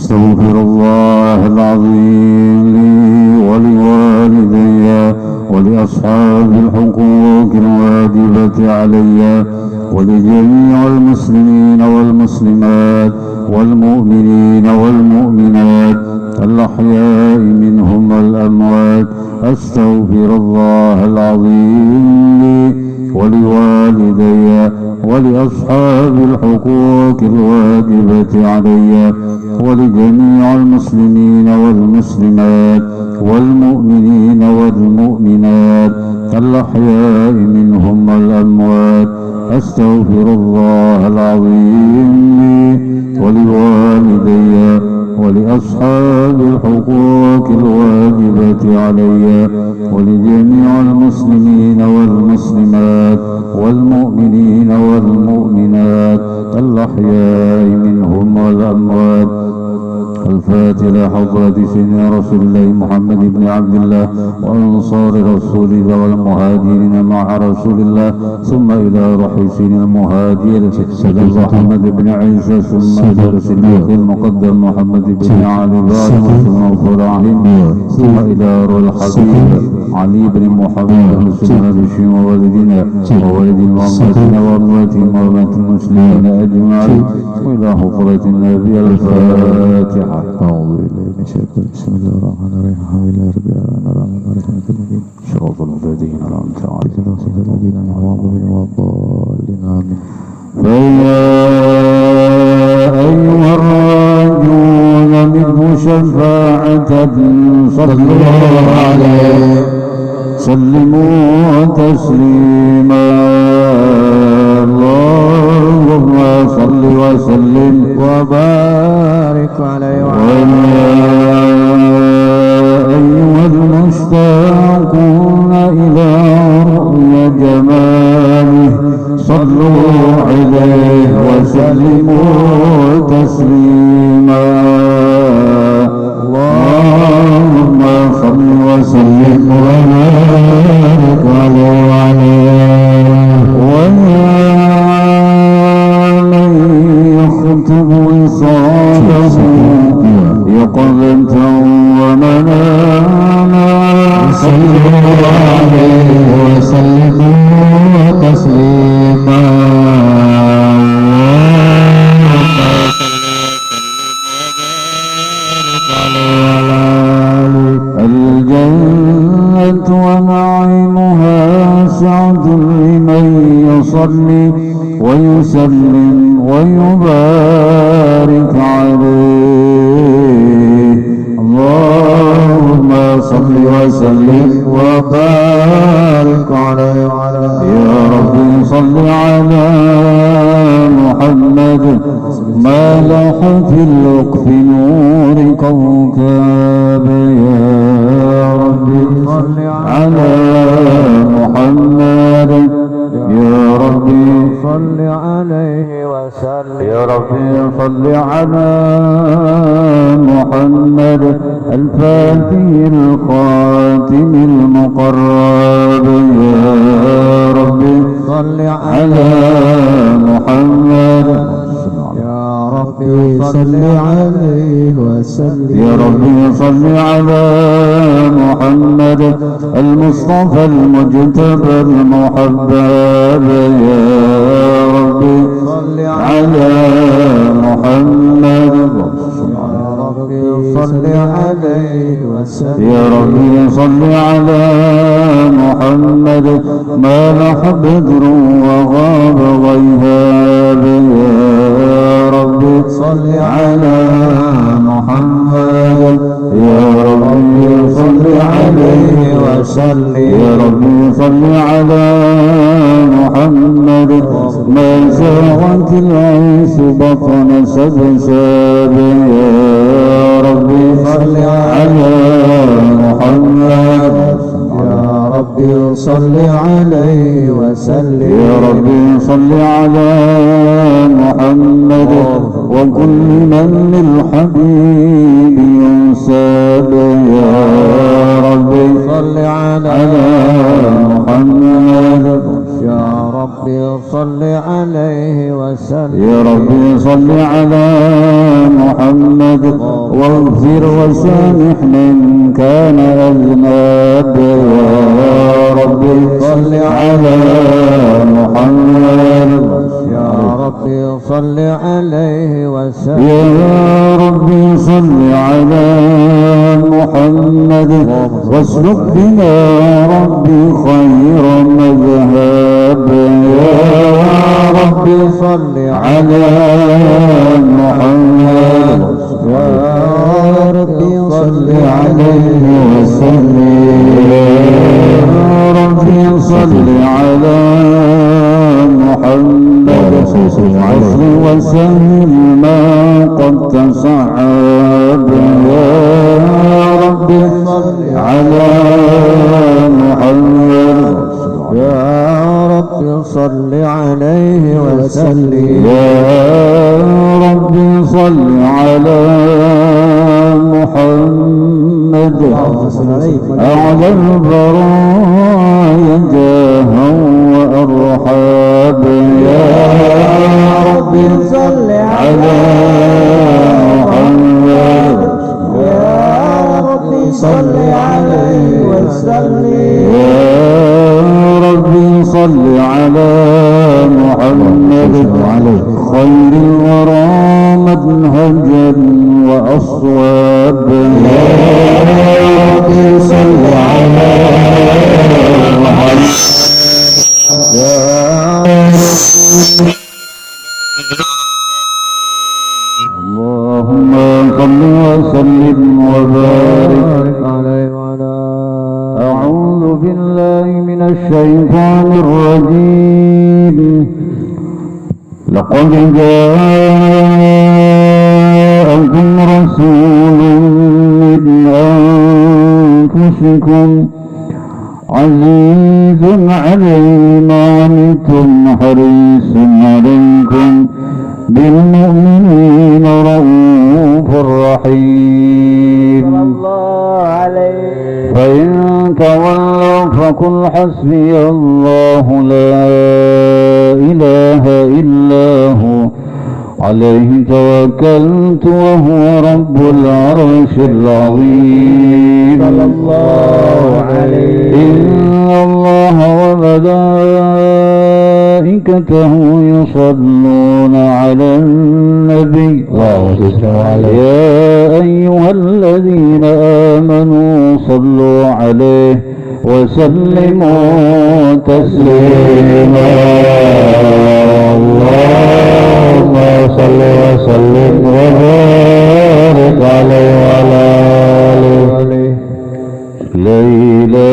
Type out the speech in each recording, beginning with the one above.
أستغفر الله العظيم لي ولوالدي ولأصحاب الحقوق الواجبة علي ولجميع المسلمين والمسلمات والمؤمنين والمؤمنات الأحياء منهم والأموات. أستغفر الله العظيم لي ولوالدي ولأصحاب الحقوق الواجبة علي ولجميع المسلمين والمسلمات والمؤمنين والمؤمنات الأحياء منهم والأموات. أستغفر الله العظيم لي ولوالدي ولأصحاب الحقوق الواجبة علي ولجميع المسلمين والمسلمات والمؤمنين والمؤمنات الأحياء منهم والأموات. الفاتحة حضرة سيدنا رسول الله محمد بن عبد الله وأنصار رسول الله والمهاجرين مع رسول الله ثم إلى روح سيدنا المهاجر سيدنا محمد بن عيسى ثم إلى صديق المقدم محمد بن علي ثم إبراهيم ثم إلى روح الحبيب علي بن محمد سيدنا بشير ووالدنا ووالد المؤمنين وأمواتهم وأموات المسلمين أجمعين وإلى حضرة النبي. الفاتحة. أعوذ بالله من الشيطان. بسم الله الرحمن الرحيم. الحمد لله رب العالمين الرحمن الرحيم صراط المهتدين أنعمت عليهم غير المغضوب عليهم ولا الضالين آمين. فيا أيها الراجون منه شفاعة صلوا عليه سلموا تسليما. اللهم صل وسلم وبارك عليه وعلى أيها المشتاقون إلى رؤيا جماله صلوا عليه وسلموا تسليما. اللهم صل وسلم وبارك عليه وعلى يخطب وصاله يقظة ومناما صلوا عليه وسلموا تسليما. الجنة ونعيمها سعد لمن يصلي ويسلم ويبارك عليه. اللهم صل وسلم وبارك عليه وعلى يا رب صل على محمد ما لح في الوقف نور كوكب. يا رب صل على محمد يا ربي صل عليه وسلم. يا ربي صل على محمد الفاتح الخاتم المقرب. يا ربي صل على محمد يا ربي صل عليه وسلم. يا ربي صل على محمد المصطفى المجتبى المحبب. يا ربي صل على محمد صل عليه وسلم. يا ربي صل على محمد ما لح بدر وغاب غيهاب. يا ربي صل على محمد يا ربي صل عليه وسلم. يا ربي صل على محمد ما زاغت العيش بطن سبساب. يا ربي صل على محمد يا ربي صل عليه وسلم. يا ربي صل على محمد وكل من للحبيب ينساب. يا ربي صل على محمد يا ربي صل عليه وسلم يا ربي صل على محمد واغفر وسامح من كان أذنب يا ربي صل على محمد يا ربي صل عليه وسلم يا ربي صل على محمد واسلك بنا ربي خير مذهب يا ربي صل على محمد يا ربي صل عليه وسلم يا ربي صل على محمد عفو وسهل ما قد تصعب يا ربي صل على محمد يا رب صل عليه وسلم يا ربي صل على محمد أعلى البرايا جاها وأرحاب يا ربي صل على محمد يا رب صل عليه وسلم يا ربي صل على محمد خير الورى منهجا وأصواب يا ربي صل على محمد اللهم صل وسلم وبارك عليه وعلى أعوذ بالله من الشيطان الرجيم لقد جاءكم رسول من أنفسكم عزيز عليه ما عنتم حريص عليكم بالمؤمنين رؤوف رحيم الله عليه فإن تولوا فقل حسبي الله لا إله إلا هو عليه توكلت وهو رب العرش العظيم صلى الله عليه إن الله وملائكته يصلون على النبي يا أيها الذين آمنوا صلوا عليه وسلموا تسليما اللهم صل وسلم وبارك عليه وعلى آله ليلا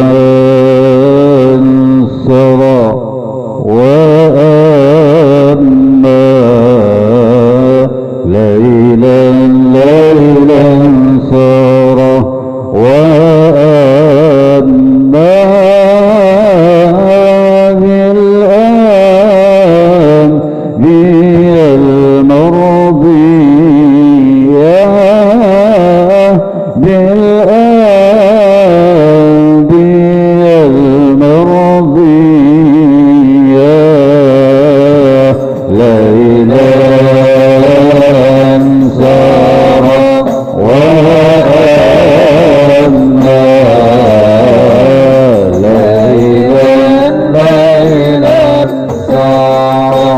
سرى وأما ليلا سرى وأما بالآن بالمرضية بالآن بالمرضية ليلا سرى وأما ليلا سرى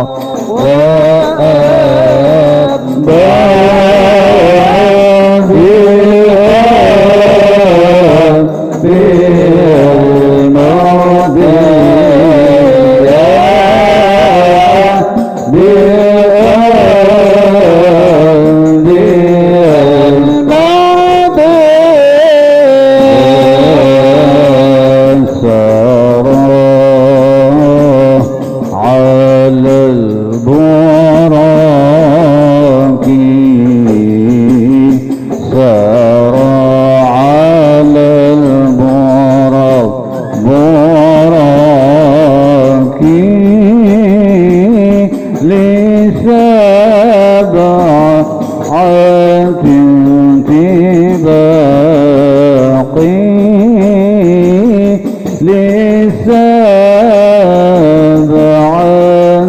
لسبعة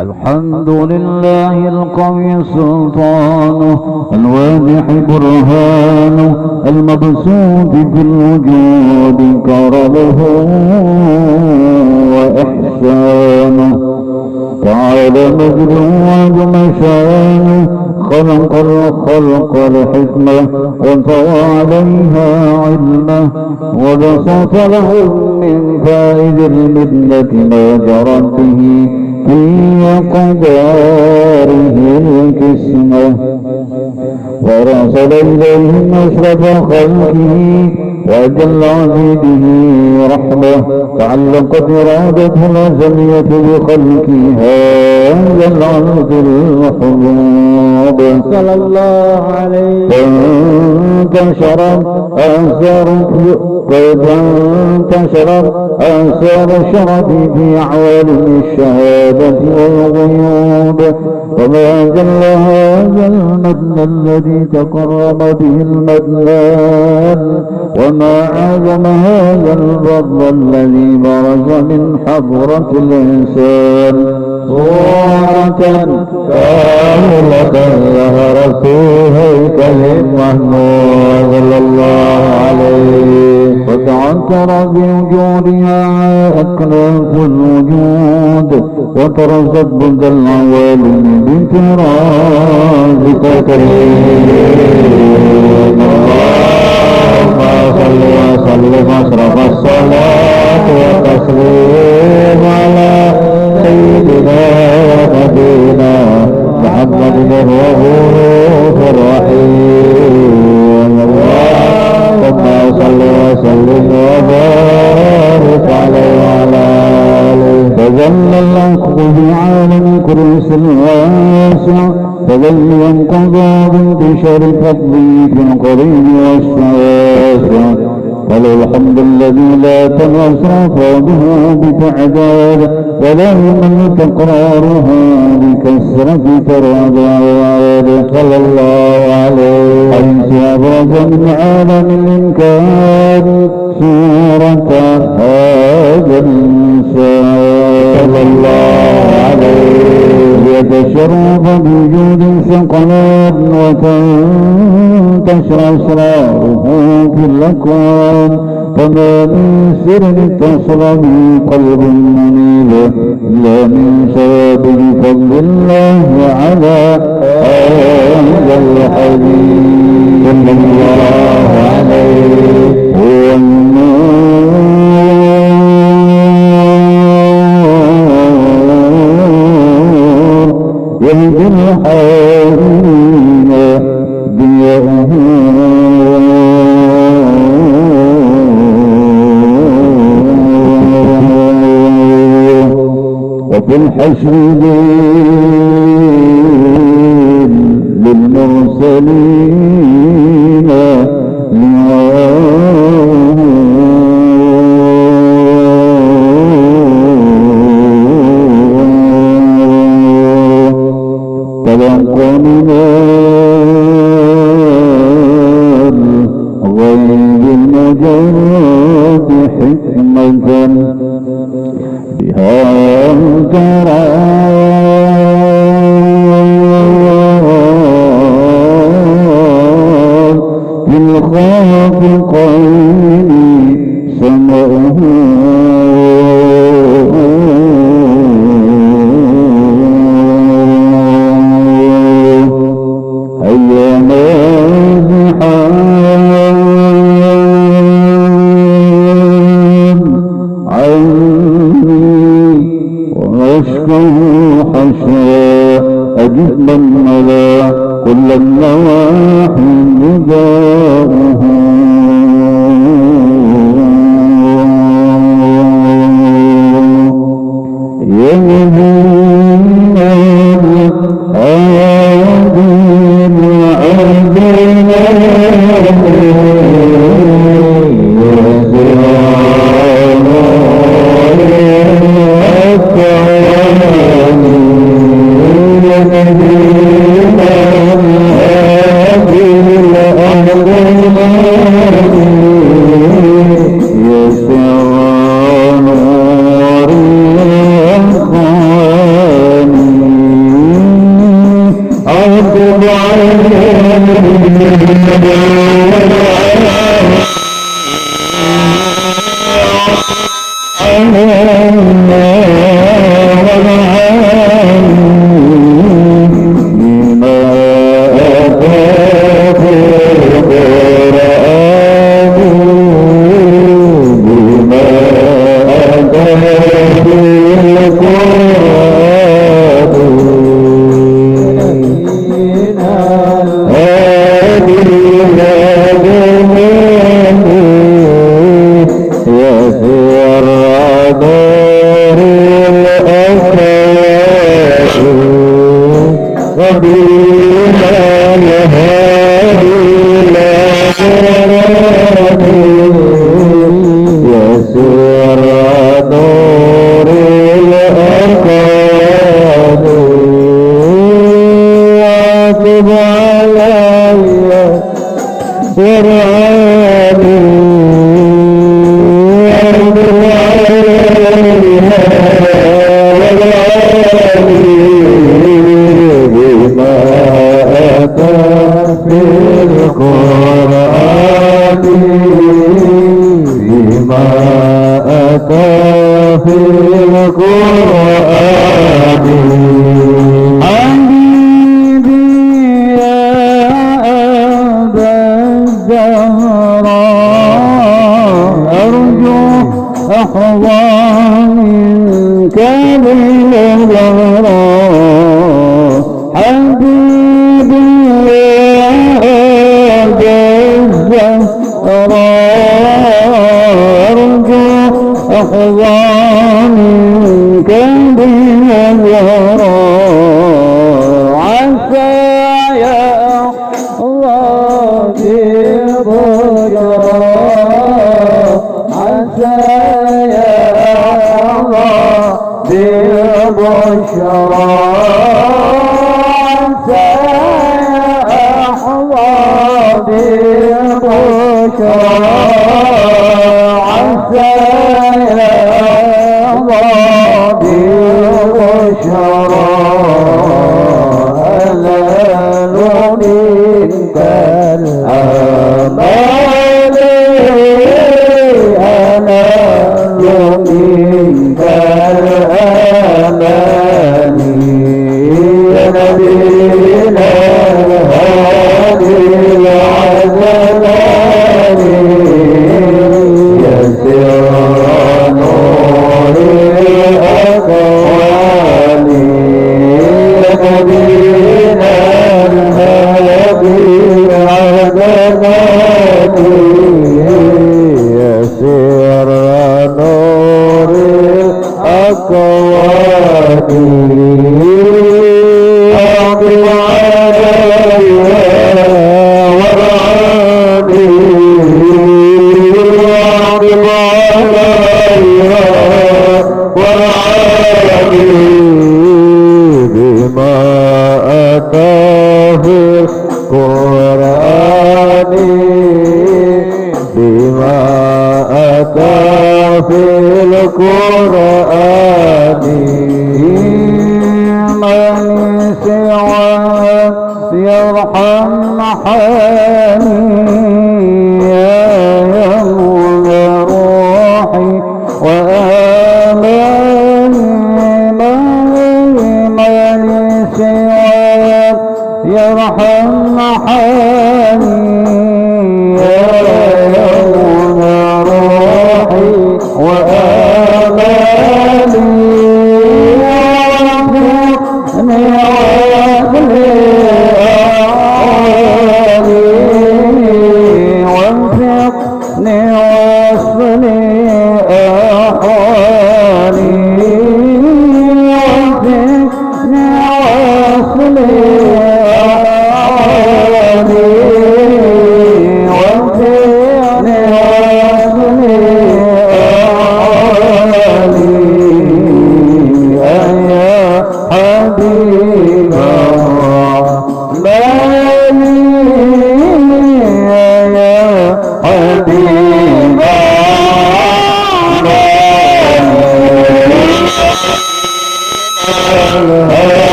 الحمد لله القوي سلطانه الواضح برهانه المبسوط في الوجود كرمه وإحسانه تعالى مجد وعظم شانه خلق الخلق الحكمة وانطوى عليها علمه وبسط لهم من فائد المدنة ما جرت به في قداره الكسمة ورسل إليهم أشرف خلقه وأجل عبيده رحمة تعلقت إرادته الأزلية بخلق هذا العبد المحبوب صلى الله عليه فانتشرت آثار الشرف في عوالم الشهادة والغيوب وما جل هذا المدن الذي تكرم به المدنان وما عظم هذا الفضل الذي برز من حضرة الإنسان صورة كاملة ظهرت في هيكل محمود صلى الله عليه وتعثر بوجودها أكناف الوجود وترزت بلد العوالم بانتراز تكريم اللهم صل وسلم أشرف الصلاة والتسليم على سيدنا ونبينا محمد الرؤوف الرحيم اللهم صل وسلم وبارك عليه وعلى آله تجلى الحق في عالم كرس الواسع تجلي انقضى بانتشار فضله في القريب والشواسع وله الحمد الذي لا تنصرف به بتعداد ولا يمن تقرارها بكسرة ترعداد صلى الله عليه حيث أبرز من عالم الإمكان سورة هذا الإنسان صلى الله عليه يتشرف بوجود ثقلات وتنتشر أسراره في الأكوان فما من سر اتصل به قلب منيب إلا من سبب فضل الله على هذا الحبيب صلى الله عليه هو النور يهدي الحائرين ضياءه وفي الحشر للمرسلين تلقى من الغيب المجرد حكمة بها ترى في الخافقين سمعه هيا مازحا أجب من ملا كل النواحي نداؤه يهدينا عادل عدنا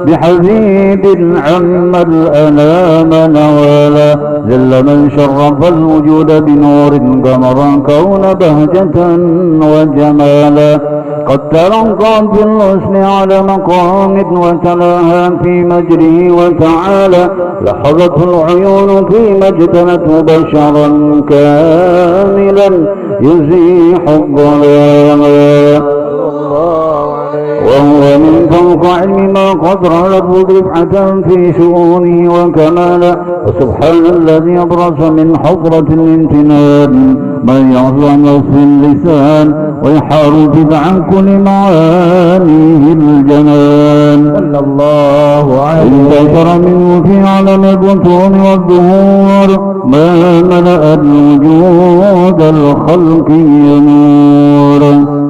بحبيب عم الأنام نوالا جل من شرف الوجود بنور قمرا كون بهجة وجمالا قد ترقى في الحسن على مقام وتلاها في مجره وتعالى لحظته العيون فيما اجتنته بشرا كاملا يزيح الظلام وهو من فوق علم ما قدر له رفعة في شؤونه وكمالا وسبحان الذي أبرز من حضرة الامتنان من يعظم في اللسان ويحارب عن كل معانيه الجنان صلى الله عليه انتشر منه في علم البطون والظهور ما ملأ الوجود الخلق نورا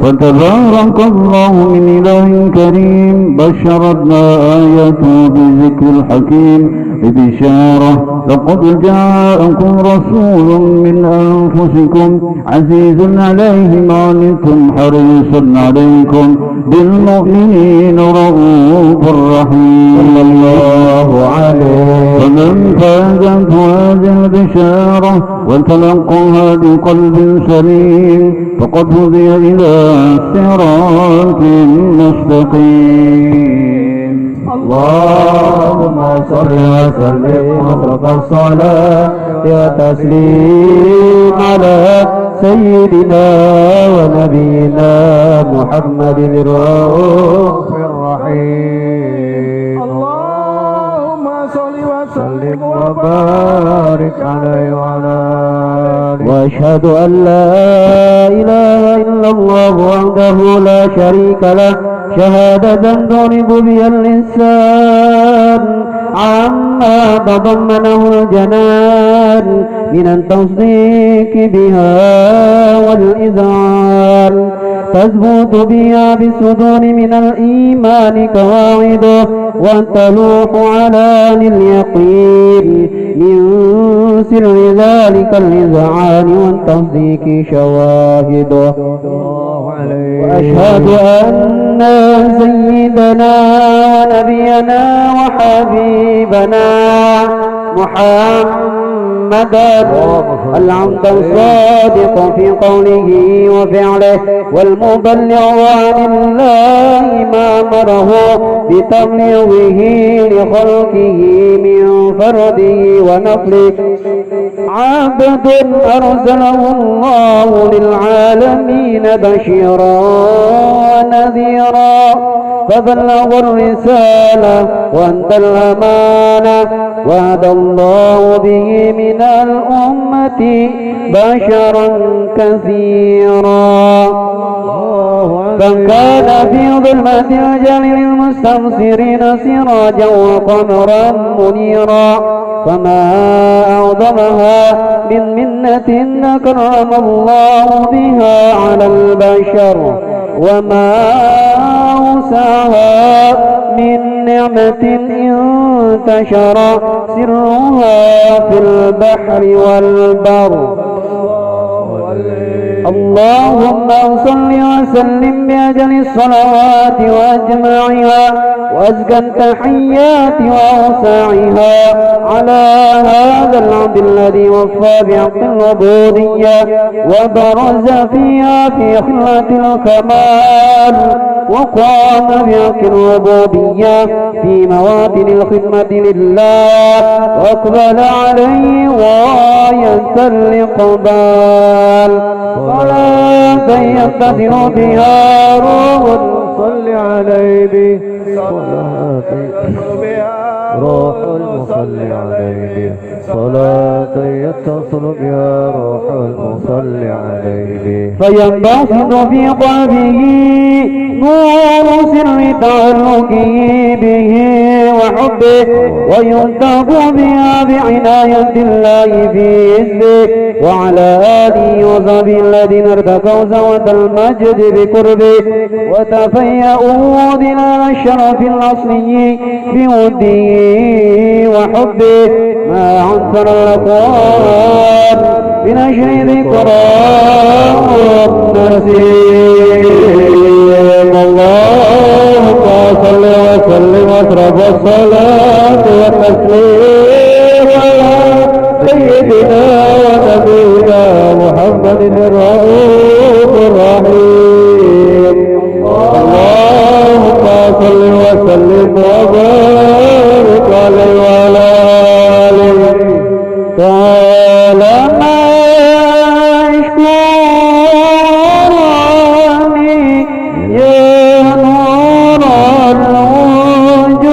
فتبارك الله من إله كريم بشرتنا آياته بذكر الحكيم ببشارة لقد جاءكم رسول من أنفسكم عزيز عليه ما عنتم حريص عليكم بالمؤمنين رؤوف رحيم صلى الله عليه فمن فازت هذه البشارة وتلقاها بقلب سليم فقد هدي إلى صراط مستقيم. اللهم صل وسلم وصرف الصلاة وتسليم على سيدنا ونبينا محمد الرؤوف الرحيم. اللهم صل وسلم وبارك عليه وعلى آله. وأشهد أن لا إله إلا الله وحده لا شريك له شهادة تعرف بها الإنسان تضمنه الجنان من التصديق بها والإذعان تثبت بها بالصدور من الإيمان قواعده وتلوح على اليقين من سر ذلك الإذعان والتصديق شواهده وأشهد أن سيدنا ونبينا وحبيبنا محمدا العبد الصادق في قوله وفعله والمبلغ عن الله ما أمره بتبليغه لخلقه من فرده ونفله عبد أرسله الله للعالمين بشيرا ونذيرا فبلغ الرسالة وأدى الأمانة وهدى الله به من الأمة بشرا كثيرا فكان في ظلمة الجهل للمستبصرين سراجا وقمرا منيرا فما أعظمها من منة أكرم الله بها على البشر وما أوسعها من نعمة انتشر سرها في البحر والبر اللهم صل وسلم بأجل الصلوات وأجمعها وأزكى التحيات وأوسعها على هذا العبد الذي وفى بحق العبودية وبرز فيها في خلة الكمال وقام بحق العبودية في مواطن الخدمة لله وأقبل عليه غاية الإقبال صلاة يتصل بها روح صل عليه روح المصلي عليه صلاة يتصل بها روح المصلي عليه فينبسط في قلبه نور سر تعلقه به وحبه وينتق بها بعناية الله في إذنه وعلى آله وصحبه الذين ارتقوا سوة المجد بقربه وتفيأوا دلال الشرف الأصلي بوده وحبه ما عنصر الأقوال بنشر ذكراه النسيم اللهم صل وسلم واشرف الصلاة والتسليم على سيدنا ونبينا محمد الرؤوف الرحيم اللهم صل وسلم وبارك عليه وعلى آله طالما اشكرني يا نور الوجود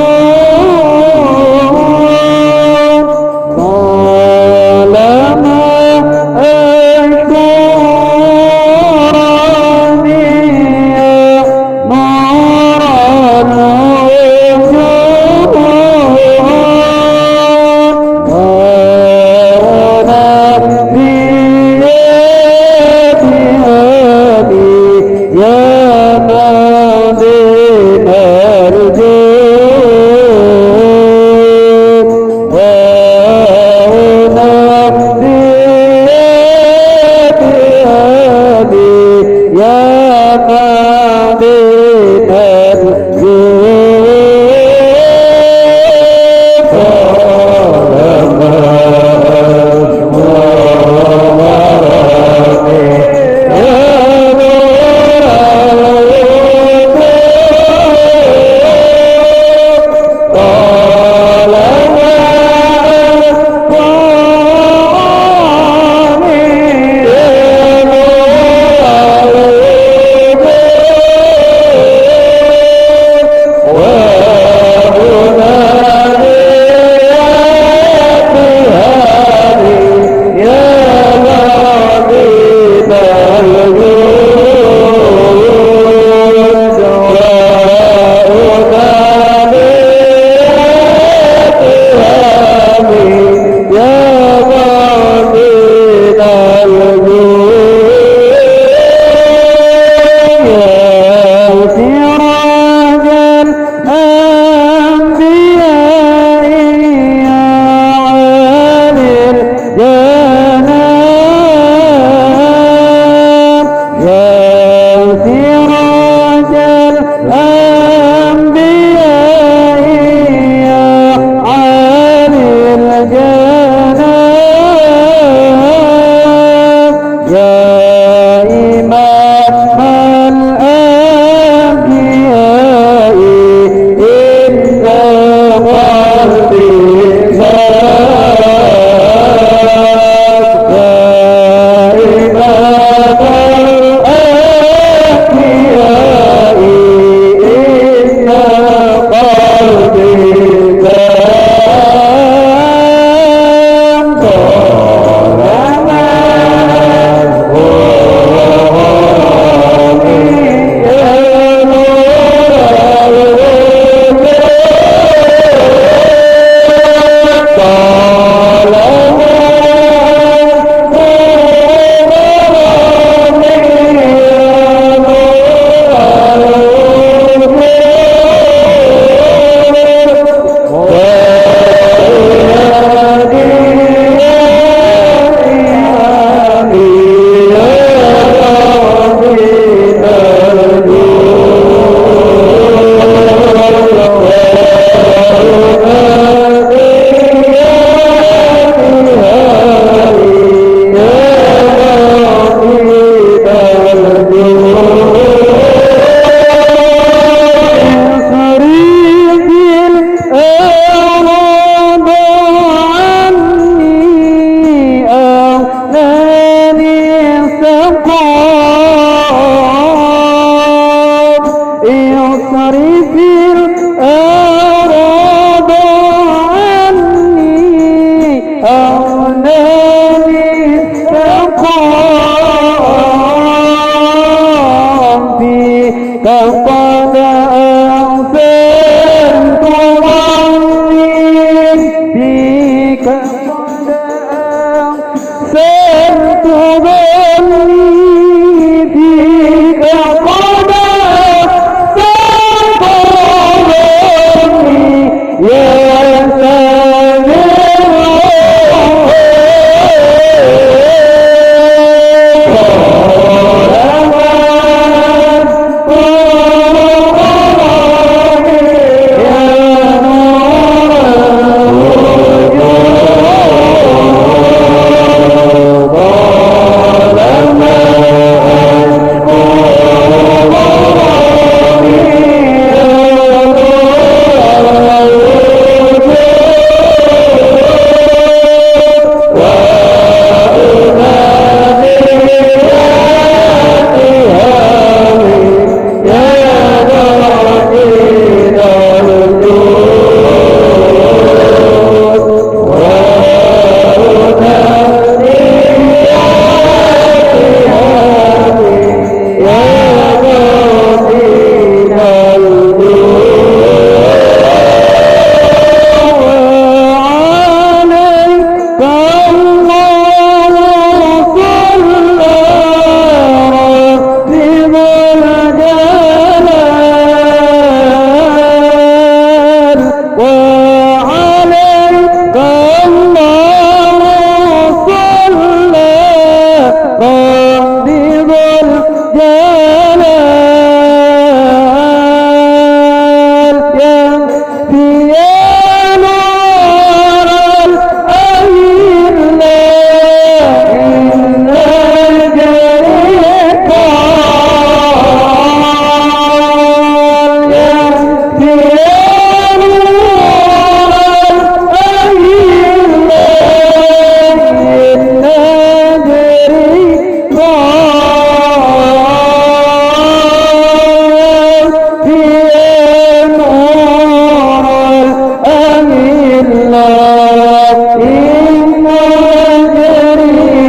إن الجري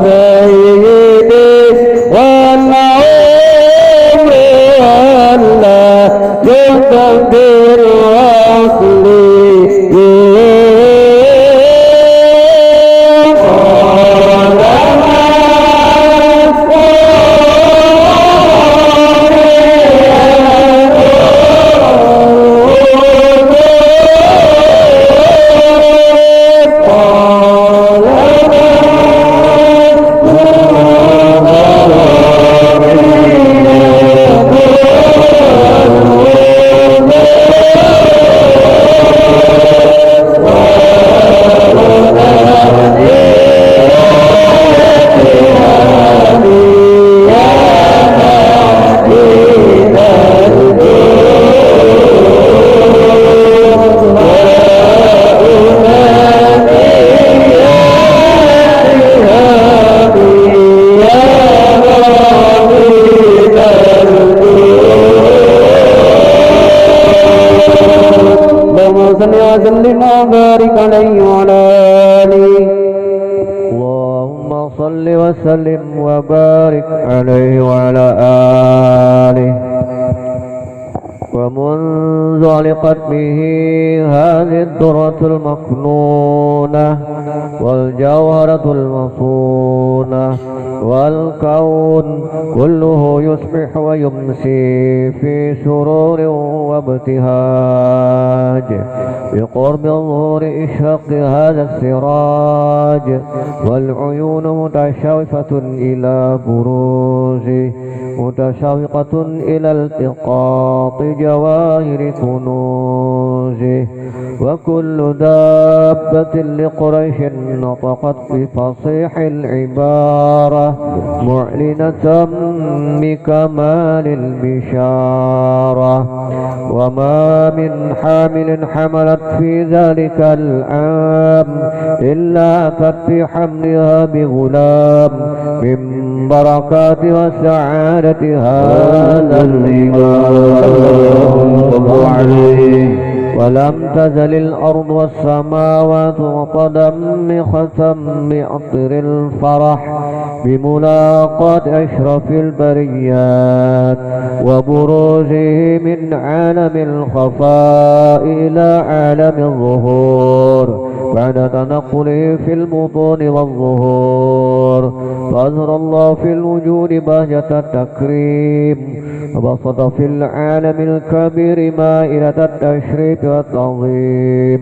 سيدي والعمر والله يقدر وسلم وبارك عليه وعلى آله. اللهم صل وسلم وبارك عليه وعلى آله. ومنذ علقت به هذه الدرة المكنونة والجوهرة المصونة والكون كله يصبح ويمسي في سرور وابتهاج بقرب ظهور إشراق هذا السراج، والعيون متشوفة إلى بروزه متشوقة إلى التقاط جواهر كنوزه، وكل دابة لقريش نطقت بفصيح العبارة معلنة بكمال البشارة، وما من حامل حملت في ذلك العام إلا أتت في حملها بغلام من بركات وسعادة هذا الإمام. ولم تزل الأرض والسماوات متضمخة بعطر الفرح بملاقاة أشرف البريات وبروزه من عالم الخفاء إلى عالم الظهور بعد تنقله في البطون والظهور. فأظهر الله في الوجود بهجة التكريم، وبسط في العالم الكبير مائلة التشريف والتعظيم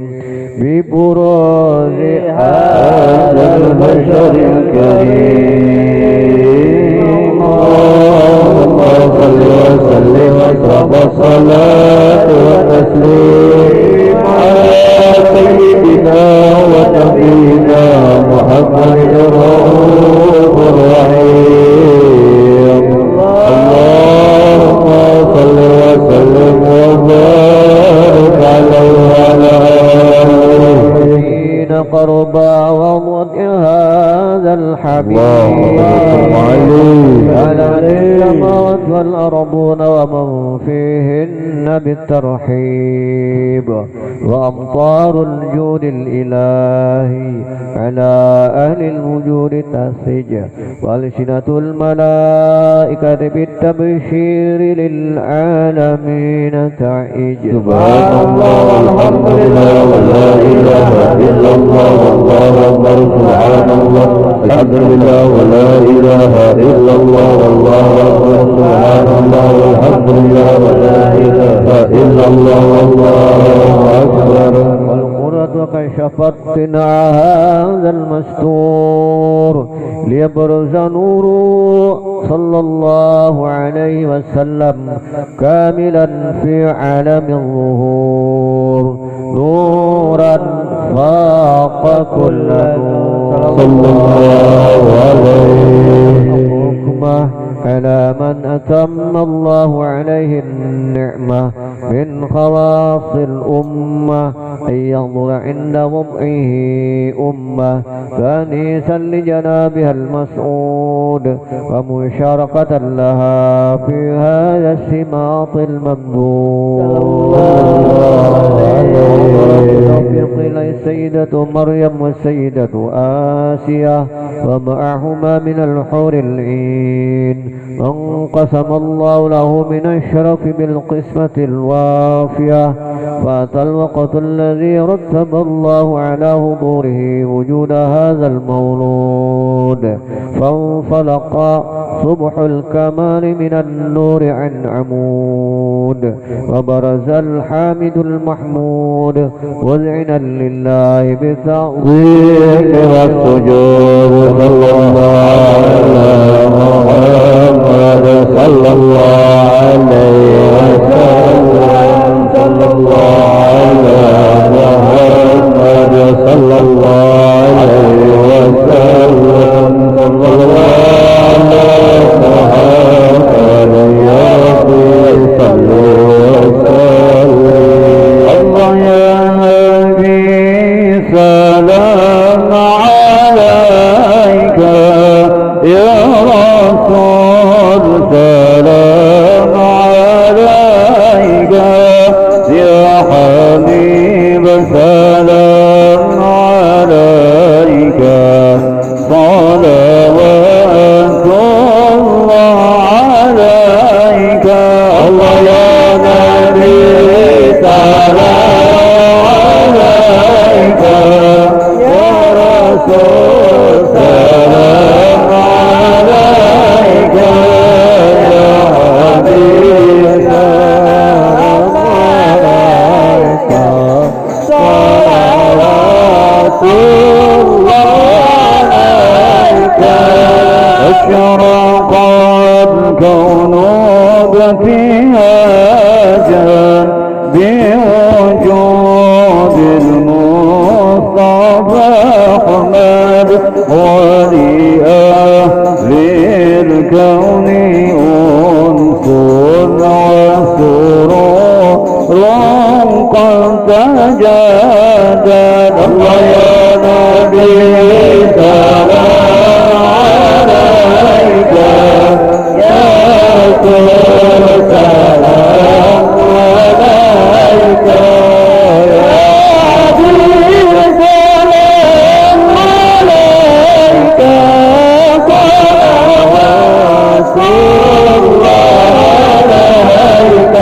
ببروز هذا البشر الكريم. اللهم صل وسلم واشرف الصلاة والتسليم على سيدنا ونبينا محمد الرؤوف الرحيم. اللهم صل وسلم وبارك عليه وعلى آله قربا وضع هذا الحبيب على السماوات والأرضون ومن فيهن بالترحيب، وأمطار الجود الإلهي على أهل الوجود تسج، وألسنة الملائكة بالتبشير للعالمين تعج. سبحان الله والحمد لله ولا إله إلا الله والله أكبر. سبحان الله الحمد لله ولا إله إلا الله والله أكبر. سبحان الله والحمد لله ولا إله إلا الله والله أكبر. والقرة كشفت صنع هذا المستور ليبرز نوره صلى الله عليه وسلم كاملا في عالم الظهور، نورا فاق كل نور صلى الله عليه حكمه على من أتم الله عليه النعمة من خواص الأمة أن ينظر عند وضعه أمة فانيسا لجنابها المسعود ومشاركة لها في هذا السماط الممدود. والسيدة مريم والسيدة آسية ومعهما من الحور العين، وانقسم الله له من الشرف بالقسمة الوافية، فأتى الوقت الذي رتب الله على حضوره وجود هذا المولود، فانفلق صبح الكمال من النور عن عمود، وبرز الحامد المحمود مذعنا لله بالتعظيم والسجود. صلى الله على محمد صلى الله عليه وسلم. صلى الله على محمد صلى الله عليه وسلم. صلى الله على محمد يا ربي صل وسلم. الله يا نبي سلام عليك، يا رسول سلام عليك، يا حبيب سلام عليك، صلوات الله عليك. الله يا نبي سلام عليك، يا رسول سلام عليك، يا حبيب سلام عليك، صلوات الله عليك. أشرق الكون بابتهاجا بوجود المصطفى أحمد، ولأهل الكون أنس وسرور قد تجدد. الله يا نبي سلام عليك، يا رسول سلام عليك، يا حبيب سلام عليك، صلوات الله عليك.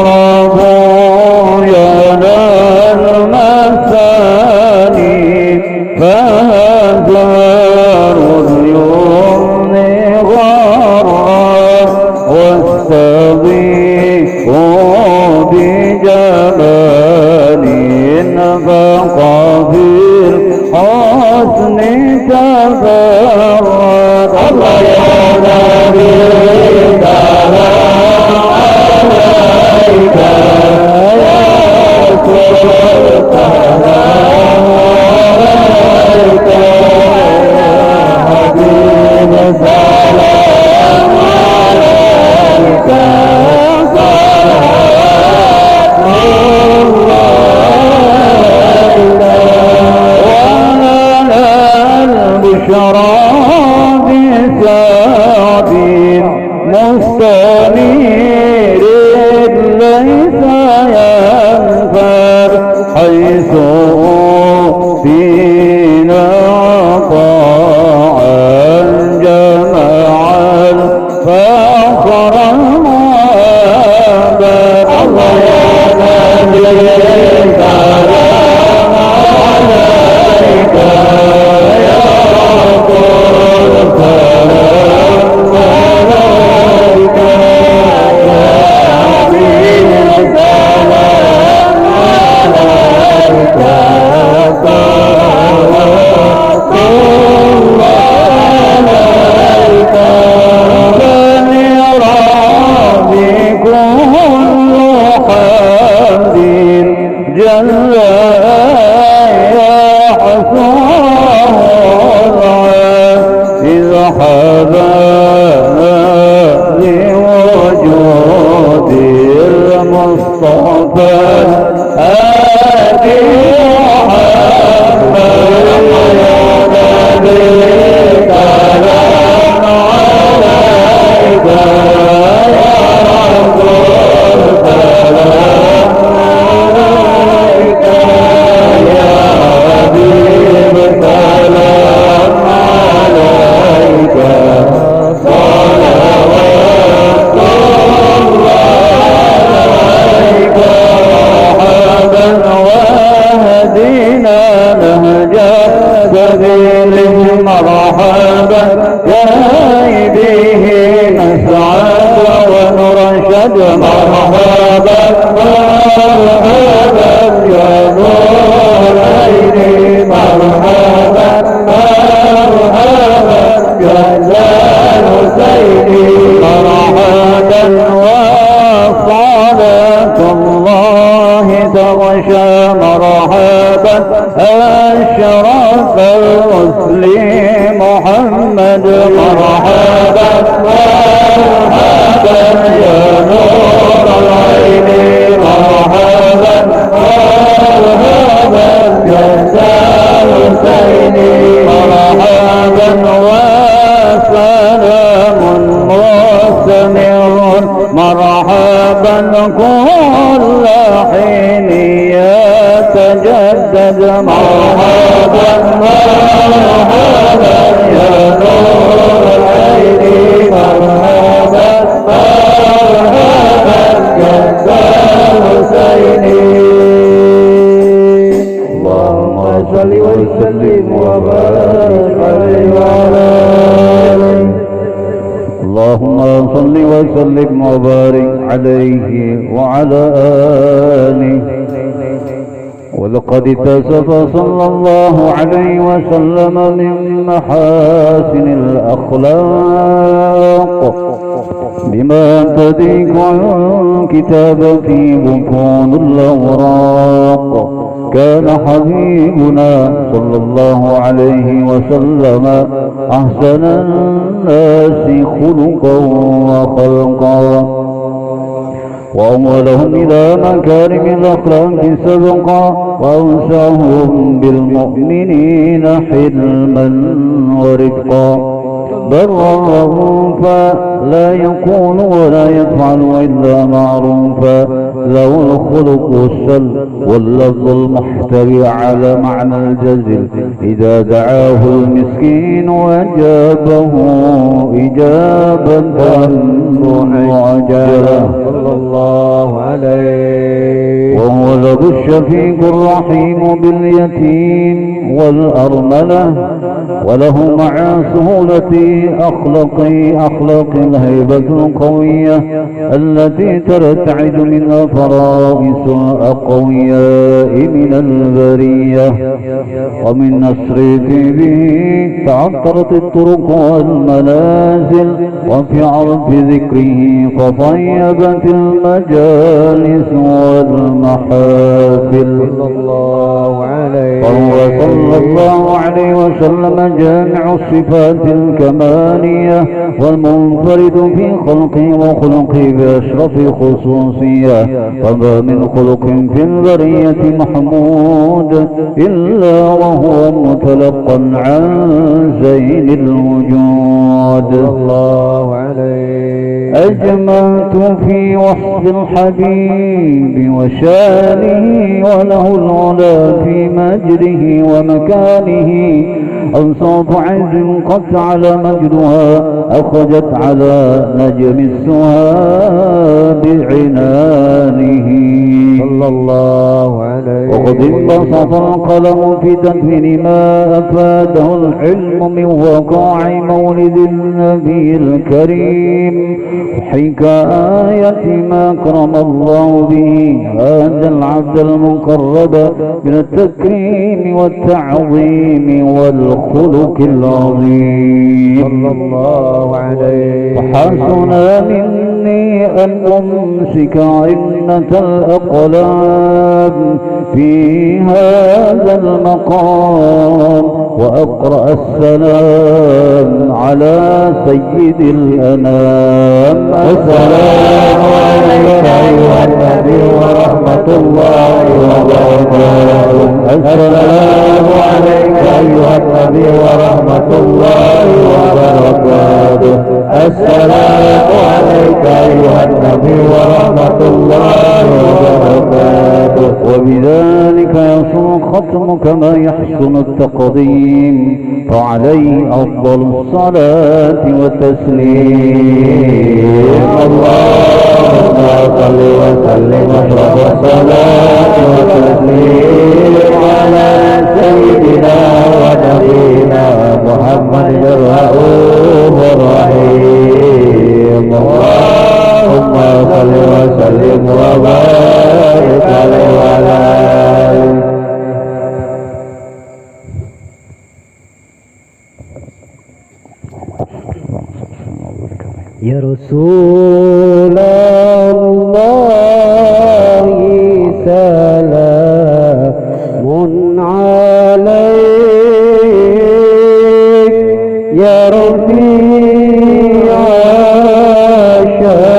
فاقربوا يا المثاني فهزار اليمن غرا، واستضيفوا بجمال بقى في الحسن تفرد. الله يا نبي سلام عليك، يا رسول سلام عليك، يا حبيب سلام عليك، صلوات الله عليك. البشرى بسعد مستنير ليس ينفر، حيث فينا طاع الجمع الفخر المعبد. الله يا نبي سلام عليك، يا رسول سلام عليك، يا حبيب سلام عليك، صلوات الله عليك. من يرى بكل حمد جل يحصاه إذا حبانا لوجود المصطفى هادي محمد. يا نبي سلام عليك، يا رسول سلام عليك، يا عليك مرحبا واهدنا نهج سبيله مرحبا يا به نسعد ونرشد مرحبا مرحبا يا نور العين مرحبا مرحبا يا زال سيدي مرحبا وصلاة الله تغشى مرحبا أشرف الرسل محمد مرحبا مرحبا يا نور العين مرحبا مرحبا يا زال سيدي مرحبا وسلام مستمر مرحبا كل حين يتجدد مرحبا مرحبا يا نور العين مرحبا مرحبا يا زال سيدي اللهم صل وسلم وبارك عليه وعلى آله اللهم صل وسلم وبارك عليه وعلى آله ولقد اتصف صلى الله عليه وسلم من محاسن الأخلاق بما تضيق عن كتابته بطون الأوراق كان حبيبنا صلى الله عليه وسلم أحسن الناس خلقا وخلقا وأولهم إلى مكارم الأخلاق سبقا وأوسعهم بالمؤمنين حلما ورفقا برا رؤوفا لا يقول ولا يفعل إلا معروفا له الخلق السل واللفظ المحتوي على معنى الجزل إذا دعاه المسكين وأجابه إجابة معجلة صلى الله عليه وهو له الشفيق الرحيم باليتيم والأرملة وله مع سهولة أخلاق الهيبة القوية التي ترتعد منها فرائس الأقوياء من البرية ومن نصر به تعطرت الطرق والمنازل وفي عرف ذكره فطيبت المجالس والمحافل فهو صلى الله عليه وسلم جامع الصفات الكمالية والمنفرد في خلقه وخلقه بأشرف خصوصية وما من خلق في البرية محمود إلا وهو متلقى عن زين الوجود الله عليه أجملت في وصف الحبيب وشانه وله العلا في مجده ومكانه أنصاف عز قد على مجدها أخرجت على نجم السهى بعنانه صلى الله عليه وقد انبسط القلم في تدوين ما أفاده العلم من وقاع مولد النبي الكريم حكاية ما أكرم الله به هذا العبد المقرب من التكريم والتعظيم والخلق العظيم صلى الله عليه وحسن مني أن أمسك عنة الأقلام في هذا المقام وأقرأ السلام على سيد الأنام السلام عليك أيها النبي ورحمة الله وبركاته السلام عليك أيها النبي ورحمة الله وبركاته السلام عليك أيها النبي ورحمة الله وبركاته وبذلك يحسن الختم كما يحسن التقديم فعليه أفضل الصلاة والتسليم. اللهم صل وسلم أشرف الصلاة والتسليم على سيدنا ونبينا محمد الرؤوف الرحيم. اللهم صل وسلم وبارك عليه وعلى آله. يا رسول الله سلام عليك يا رفيع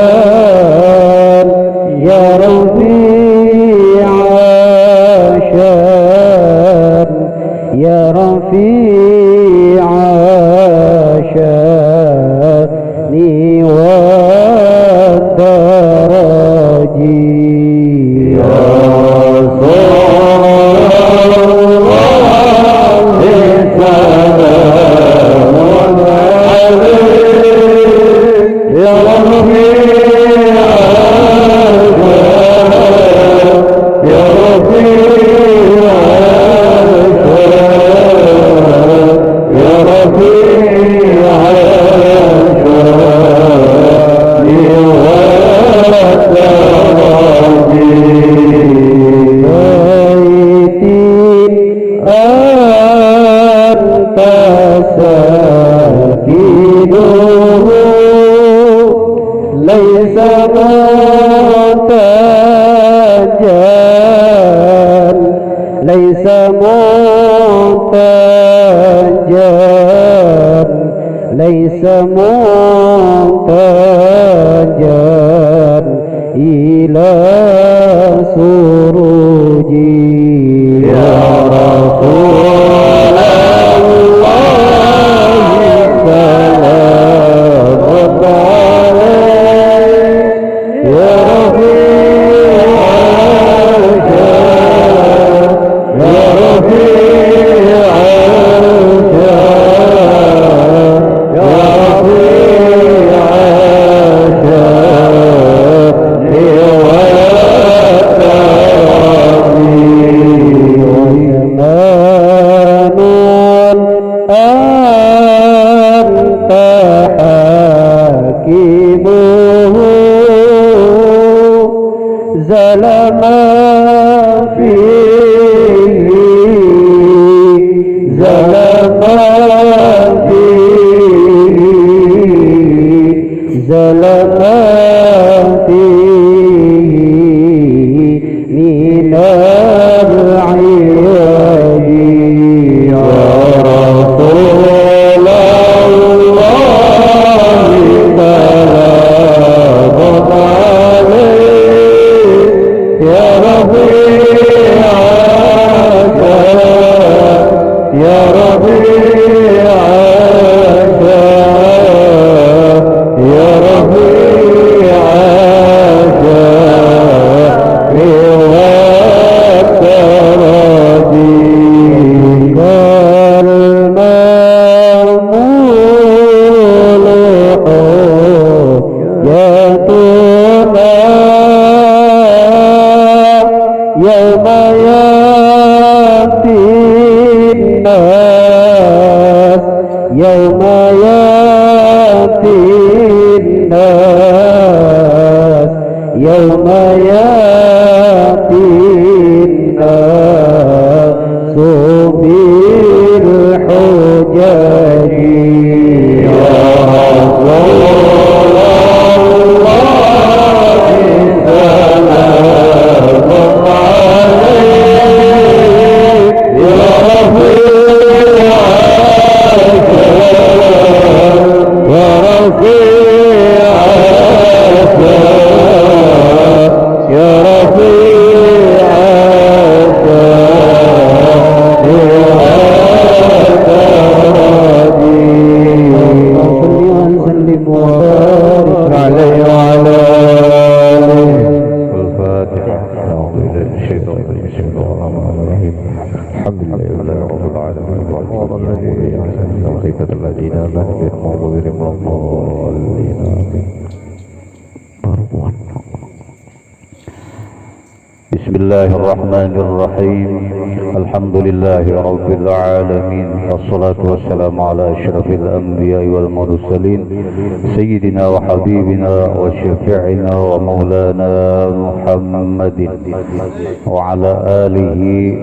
الشان يا رفيع الشان يا رفيع الشان والدرج يا رسول الله سلام عليك يا رفيع الشان يا رفيع الشان يا رفيع ليس منتجا ليس منتجا ليس منتجا إلى سروجي يا رسول الله سلام عليك يا رفيع الشان يا رفيع الشان يا رفيع زلما فيه زلما فيه زلما فيه من العياج يا رسول الله سلام عليك يا رفيع الشان يا رفيع الشان يا رفيع الشان والتراجي كالمأمول حجتنا يوم يأتي الناس يوم يأتي الناس يوم يأتي الناس بالحجج يا رسول الله سلام عليك الشيطان الرجيم. بسم الله الرحمن الرحيم. الحمد لله رب العالمين الرحمن الرحيم مالك يوم الدين غير المغضوب عليهم ولا الضالين آمين. بسم الله الرحمن الرحيم. الحمد لله رب العالمين، والصلاة والسلام على أشرف الأنبياء والمرسلين سيدنا وحبيبنا وشفيعنا ومولانا محمد وعلى آله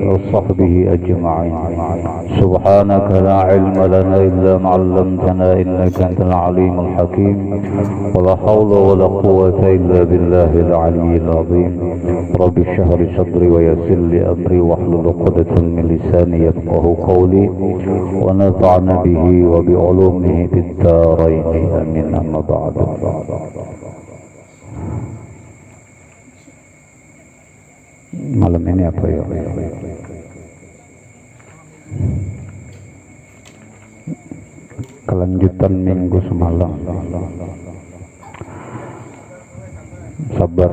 وصحبه أجمعين. سبحانك لا علم لنا إلا ما علمتنا إنك أنت العليم الحكيم، ولا حول ولا قوة إلا بالله العلي العظيم. رب اشرح لي صدري ويسر لي امري واحلل عقدة من لساني يفقهوا قولي ونفعنا به وبعلومه في الدارين امين. اما بعد. Malam ini apa ya? Kelanjutan minggu semalam. Sabar.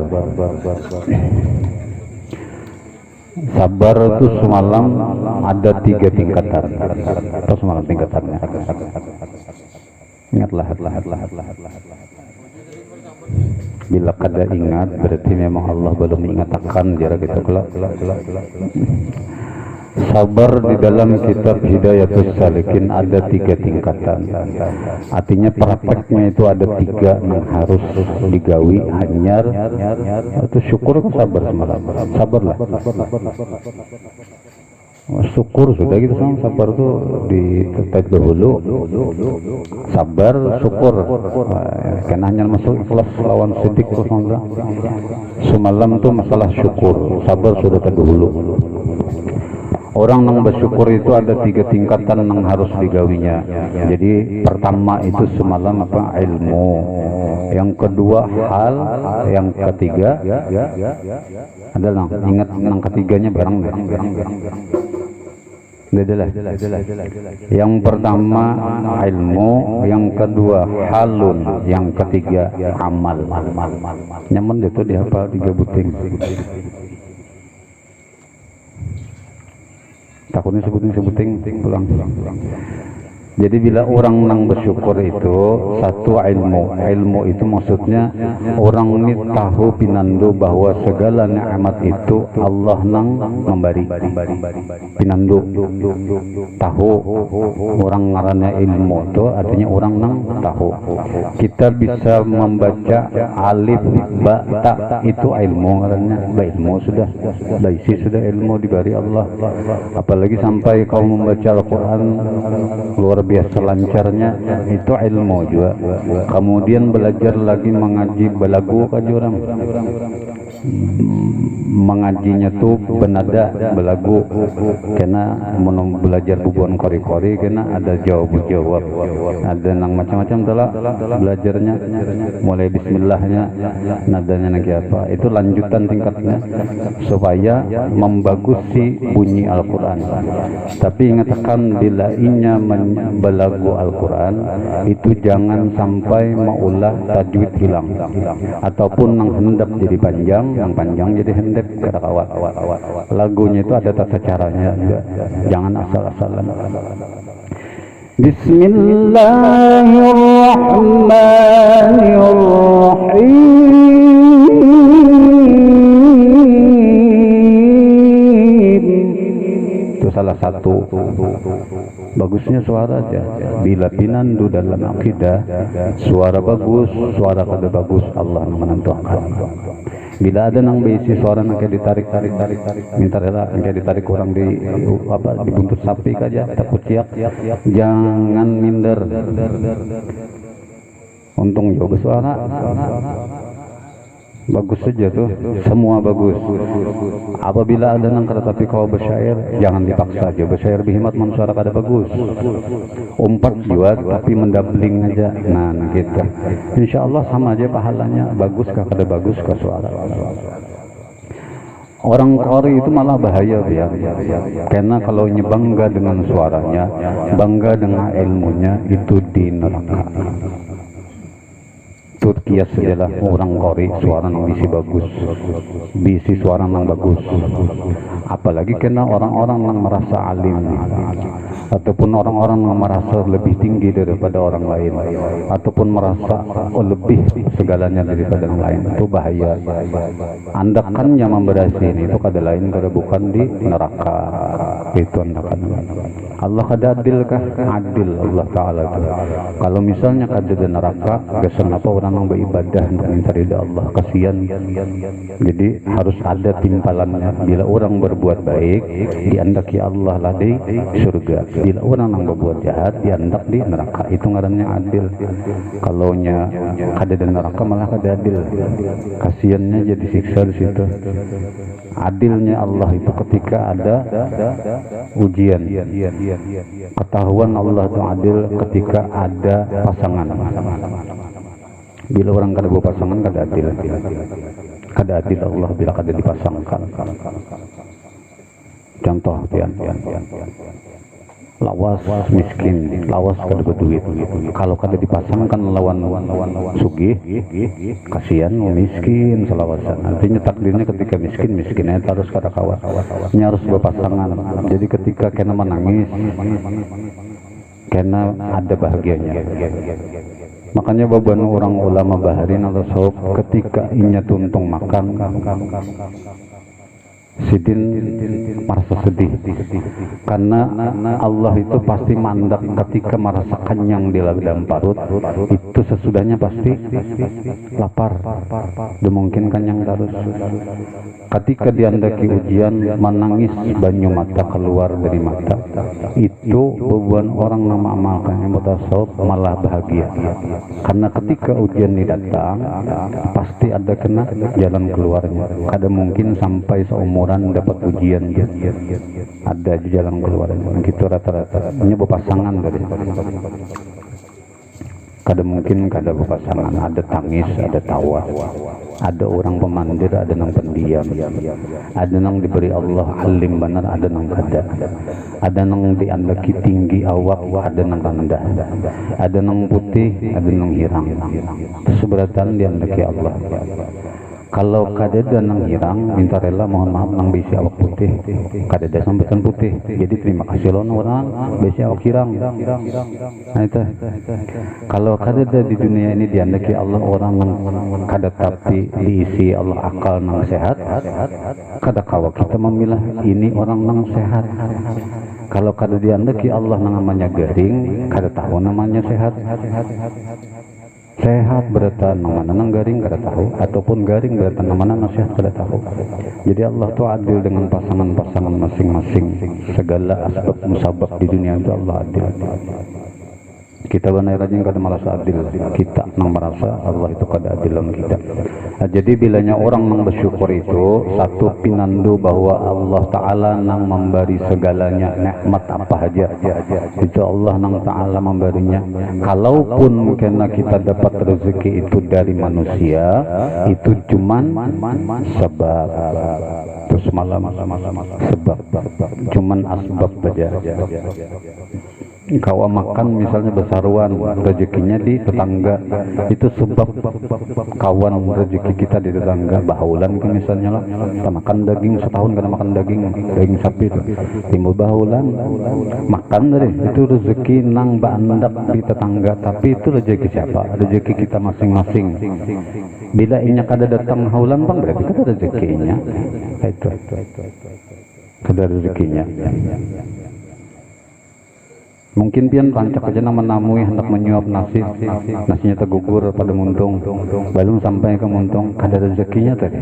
Sabar itu semalam ada 3 tingkatan. Atau semalam tingkatannya. Ingatlah. Bila kada ingat berarti memang Allah belum mengingatkan dia gitu kelak. Sabar di dalam kitab Hidayatus Salikin ada 3 tingkatan. Artinya prakteknya itu ada 3 yang harus digawi, hanyar atau syukur ke sabar semalam. Sabarlah. Syukur sudah gitu sama sabar itu ditetek dahulu. Sabar, syukur. Karena hanya masuk ikhlas lawan sidik kok semalam itu masalah syukur. Sabar sudah terdahulu. Orang yang bersyukur itu ada 3 tingkatan yang harus digawinya. Jadi pertama itu semalam apa? Ilmu. Yang kedua hal. Yang ketiga adalah ingat yang ketiganya barang. Yang pertama ilmu, yang kedua halun, yang ketiga amal. Nyaman itu dihafal 3 buting. Takutnya sebuting pulang. Jadi bila orang nang bersyukur itu satu ilmu itu maksudnya orang ini tahu pinando bahwa segala nikmat itu Allah nang memberi. Pinando tahu orang ngarannya ilmu itu artinya orang nang tahu. Kita bisa membaca alif ba ta itu ilmu ngarannya. Ilmu sudah daisi sudah ilmu diberi Allah. Apalagi sampai kau membaca Al-Qur'an luar biasa lancarnya itu ilmu juga. Kemudian belajar lagi mengaji belagu kan orang mengajinya tuh benada belagu karena mau belajar bubuan kori-kori karena ada jawab ada nang macam-macam telah belajarnya mulai bismillahnya nadanya lagi apa itu lanjutan tingkatnya supaya membagusi bunyi Al-Quran. Tapi ingatkan bila inya belagu Al-Quran itu jangan sampai maulah tajwid hilang ataupun yang hendap jadi panjang, yang panjang jadi hendap kata kawat. Lagunya itu ada tata caranya juga. Jangan asal-asalan. Bismillahirrahmanirrahim. Itu salah satu bagusnya suara aja. Bila pinandu dalam akidah suara bagus, suara kada bagus Allah menentukan. Bila ada nang besi suara nang kayak ditarik minta rela kayak ditarik orang di apa dibuntut sapi aja takut ciak, jangan minder. Untung juga suara bagus saja tuh, semua bagus. Apabila ada nang kata tapi kau bersyair, jangan dipaksa aja. Bersyair bihimat suara kada bagus. Umpat juga tapi mendabling aja. Nah gitu. Insya Allah sama aja pahalanya. Bagus kah kada bagus kah suara. Orang qari itu malah bahaya ya. Karena kalau bangga dengan suaranya, bangga dengan ilmunya itu di neraka. Itu Tut kias adalah orang kori suara nang bisi suara nang bagus. Apalagi kena orang-orang yang merasa alim ataupun orang-orang yang merasa lebih tinggi daripada orang lain ataupun merasa lebih segalanya daripada yang lain, itu bahaya. Andakannya memberasi ini itu kada lain kada bukan di neraka. Itu andakan Allah kada adilkah? Adil Allah Ta'ala itu. Kalau misalnya kada di neraka, gesan apa orang yang beribadah untuk minta ridha Allah, kasihan. Jadi harus ada timbalannya. Bila orang berbuat baik, diandaki Allah lah di surga. Bila orang yang berbuat jahat, diandak di neraka. Itu ngarannya adil. Kalau nya kada di neraka malah kada adil. Kasihannya jadi siksa di situ. Adilnya Allah itu ketika ada ujian. Ketahuan Allah itu adil ketika ada pasangan. Bila orang kada berpasangan kada adil. Kada adil Allah bila kada dipasangkan. Contoh pian. Lawas miskin, lawas kada berduit. Kalau kada dipasangkan lawan sugih, kasihan miskin selawasan. Artinya takdirnya ketika miskinnya harus kada kawas. Nya harus berpasangan. Jadi ketika kena menangis, kena ada bahagianya. Makanya beban orang ulama baharin atau sob ketika inya tuntung makan, sidin merasa sedih karena Allah itu pasti mandak ketika merasa kenyang di dalam parut, itu sesudahnya pasti lapar, mungkin kenyang terus. Ketika diandaki ujian menangis banyu mata keluar dari mata, itu beban orang nama amalkannya mutasawuf malah bahagia karena ketika ujian ini datang pasti ada kena jalan keluarnya. Kada mungkin sampai seumuran dapat ujian, ada jalan keluarnya. Gitu rata-rata hanya berpasangan dari. Kada mungkin kada berpasangan, ada tangis, ada tawa, ada orang pemandir, ada nang pendiam, ada nang diberi Allah alim benar, ada nang ada nang diandaki tinggi awak, ada nang rendah, ada nang putih, ada nang hirang. Seberatan diandaki Allah. Kalau kadeda nang hirang, minta rela mohon maaf nang bisi awak putih, kadeda sambutan putih. Jadi terima kasih loh orang bisi awak hirang. Nah itu. Kalau kadeda di dunia ini diandaki Allah orang nang kada tapi diisi Allah akal nang sehat, kada kawa kita memilah ini orang nang sehat. Kalau kada diandaki Allah nang namanya garing, kada tahu namanya sehat. Sehat berata nama nang garing kada tahu, ataupun garing berata nama nasihat kada tahu. Jadi Allah tu adil dengan pasangan-pasangan masing-masing. Segala asbab musabab di dunia itu Allah adil. Kita benar rajin kada merasa adil, kita nang merasa Allah itu kada adil dengan kita. Nah, jadi bilanya orang nang bersyukur itu satu pinandu bahwa Allah Ta'ala nang memberi segalanya nikmat apa aja, itu Allah nang Ta'ala memberinya. Kalaupun kena kita dapat rezeki itu dari manusia, itu cuman sebab. Terus malam sebab, cuman asbab saja. Kau makan misalnya besaruan, rezekinya di tetangga, itu sebab kawan rezeki kita di tetangga. Bahulan kan misalnya lah, kita makan daging setahun karena makan daging sapi itu timbul bahulan, makan dari itu rezeki nang bandak di tetangga. Tapi itu rezeki siapa? Rezeki kita masing-masing. Bila inya kada datang haulan bang, berarti kada rezekinya. Itu kada rezekinya. Mungkin pian rancak aja nama namui hendak menyuap nasinya tergugur pada muntung, belum sampai ke muntung, kada rezekinya tadi,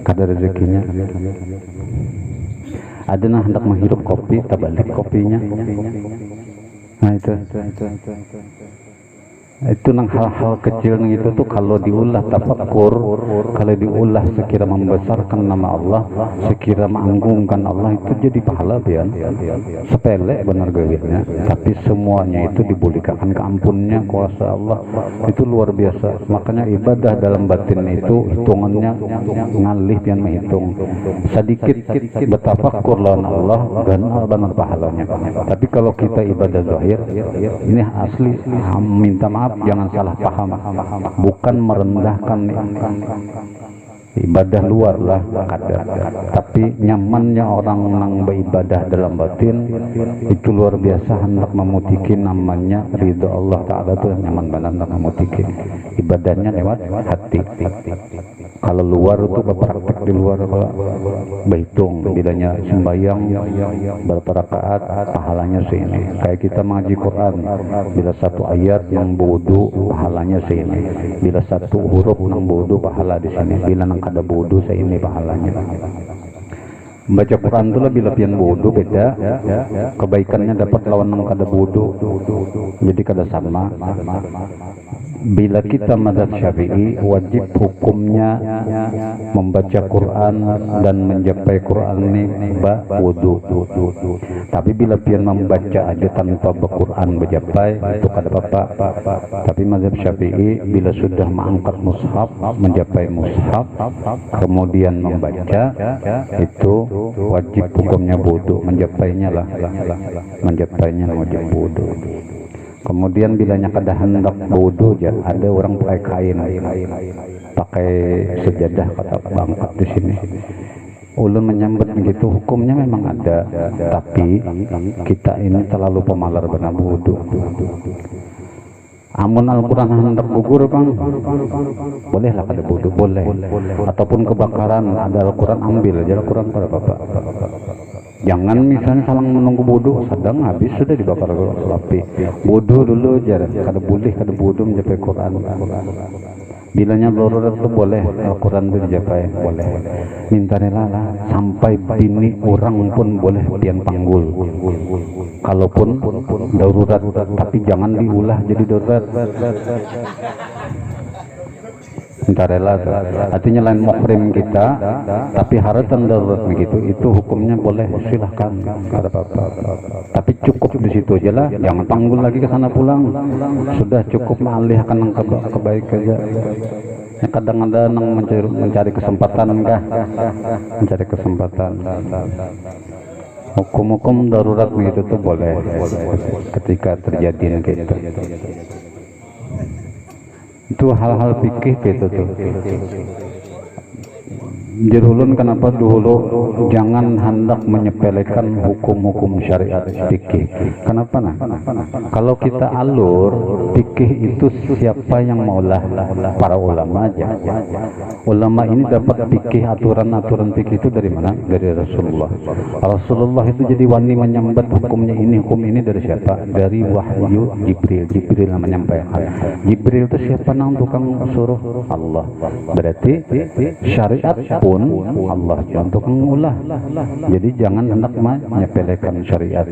kada rezekinya. Ada nah hendak menghirup kopi, terbalik kopinya. Nah itu nang hal-hal kecil nang itu tuh kalau diulah tafakkur, kalau diulah sekira membesarkan nama Allah, sekira menganggungkan Allah, itu jadi pahala pian. Sepele benar gawirnya, tapi semuanya itu dibolehkan keampunnya kuasa Allah itu luar biasa. Makanya ibadah dalam batin itu hitungannya ngalih pian menghitung. Sedikit bertafakkur lawan Allah ganal benar pahalanya. Tapi kalau kita ibadah zahir, ini asli minta maaf maaf, jangan salah paham, bukan merendahkan ibadah luar lah kadar, tapi nyamannya orang nang beribadah dalam batin itu luar biasa, hendak memutiki namanya ridho Allah Ta'ala tuh nyaman banget, hendak memutiki ibadahnya lewat hati. Kalau luar itu berpraktek di luar, berhitung bilanya sembahyang berapa rakaat pahalanya segini, kayak kita mengaji Quran bila satu ayat yang wudu pahalanya segini, bila satu huruf yang wudu pahala di sini, bila nang kada wudu segini pahalanya. Baca Quran itu lebih lebihan wudu beda, kebaikannya dapat lawan nang kada wudu, jadi kada sama. Bila kita mazhab Syafi'i, wajib hukumnya membaca Quran dan menjapai Quran ini wudu. Tapi bila pian membaca aja tanpa berquran berjapai itu kada apa-apa. Tapi mazhab Syafi'i bila sudah mengangkat mushaf, menjapai mushaf, kemudian membaca itu wajib hukumnya wudu, menjapainya lah, menjapainya wajib wudu. Kemudian bilanya kada hendak wudu aja, ada orang pakai kain, pakai sejadah kata bangkat di sini. Ulun menyambut begitu, hukumnya memang ada, tapi kita ini terlalu pemalar benar wudu. Amun Al-Quran hendak gugur bang, bolehlah kada wudu, boleh. Ataupun kebakaran ada Al-Quran, ambil aja Al-Quran pada bapak. Jangan misalnya saling menunggu wudu, sedang habis sudah dibakar api. Wudu dulu aja, kada boleh kada wudu menjapai Quran. Bilanya darurat itu boleh, Al-Quran itu dijapai boleh. Minta rela lah, sampai bini orang pun boleh pian panggul. Kalaupun darurat, tapi jangan diulah jadi darurat. Minta rela, artinya lain muhrim kita, tapi haratan darurat begitu, itu hukumnya boleh, silahkan, ada apa-apa. Tapi cukup di situ aja lah, jangan panggul lagi ke sana pulang. Sudah cukup mengalihkan kebaik aja. Ya, kadang-kadang mencari kesempatan kah? Mencari kesempatan. Hukum-hukum darurat begitu tuh boleh ketika terjadi gitu. Itu hal-hal fikih gitu tuh. Dirulun kenapa dulu jangan hendak menyepelekan hukum-hukum syariat fikih. Kenapa nah? Kalau kita alur fikih itu siapa yang maulah? Para ulama aja. Ulama ini dapat fikih, aturan-aturan fikih itu dari mana? Dari Rasulullah. Rasulullah itu jadi wani menyambat hukumnya ini, hukum ini dari siapa? Dari wahyu Jibril. Jibril yang menyampaikan. Jibril itu siapa nang tukang suruh? Allah. Berarti syariat pun Allah yang tukang ulah. Jadi jangan hendak menyepelekan syariat.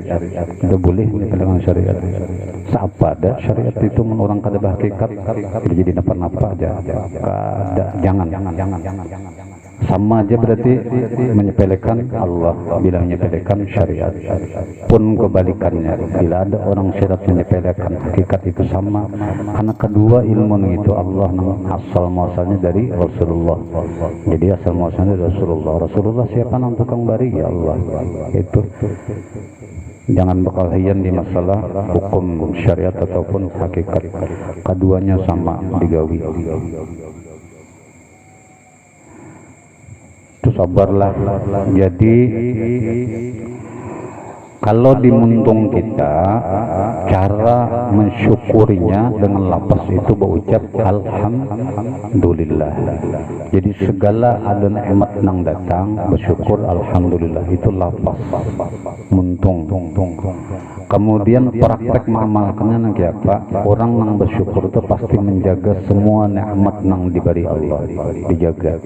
Tidak boleh menyepelekan syariat. Seapa ada syariat itu orang kada berhakikat, jadi napa-napa aja. Kada, jangan. Sama aja berarti menyepelekan Allah bila menyepelekan syariat. Pun kebalikannya, bila ada orang syirat menyepelekan hakikat itu sama, karena kedua ilmu itu Allah asal muasalnya dari Rasulullah. Jadi asal muasalnya dari Rasulullah. Rasulullah siapa nang tukang bari? Ya Allah. Itu jangan berkelahian di masalah hukum syariat ataupun hakikat. Keduanya sama digawi. Itu sabarlah. Jadi kalau dimuntung kita, cara mensyukurinya dengan lapas itu berucap alhamdulillah. Jadi segala ada nikmat nang datang bersyukur alhamdulillah, itu lapas muntung. Kemudian praktek mengamalkannya nanti apa? Orang yang bersyukur itu pasti menjaga semua nikmat nang diberi Allah, dijaga.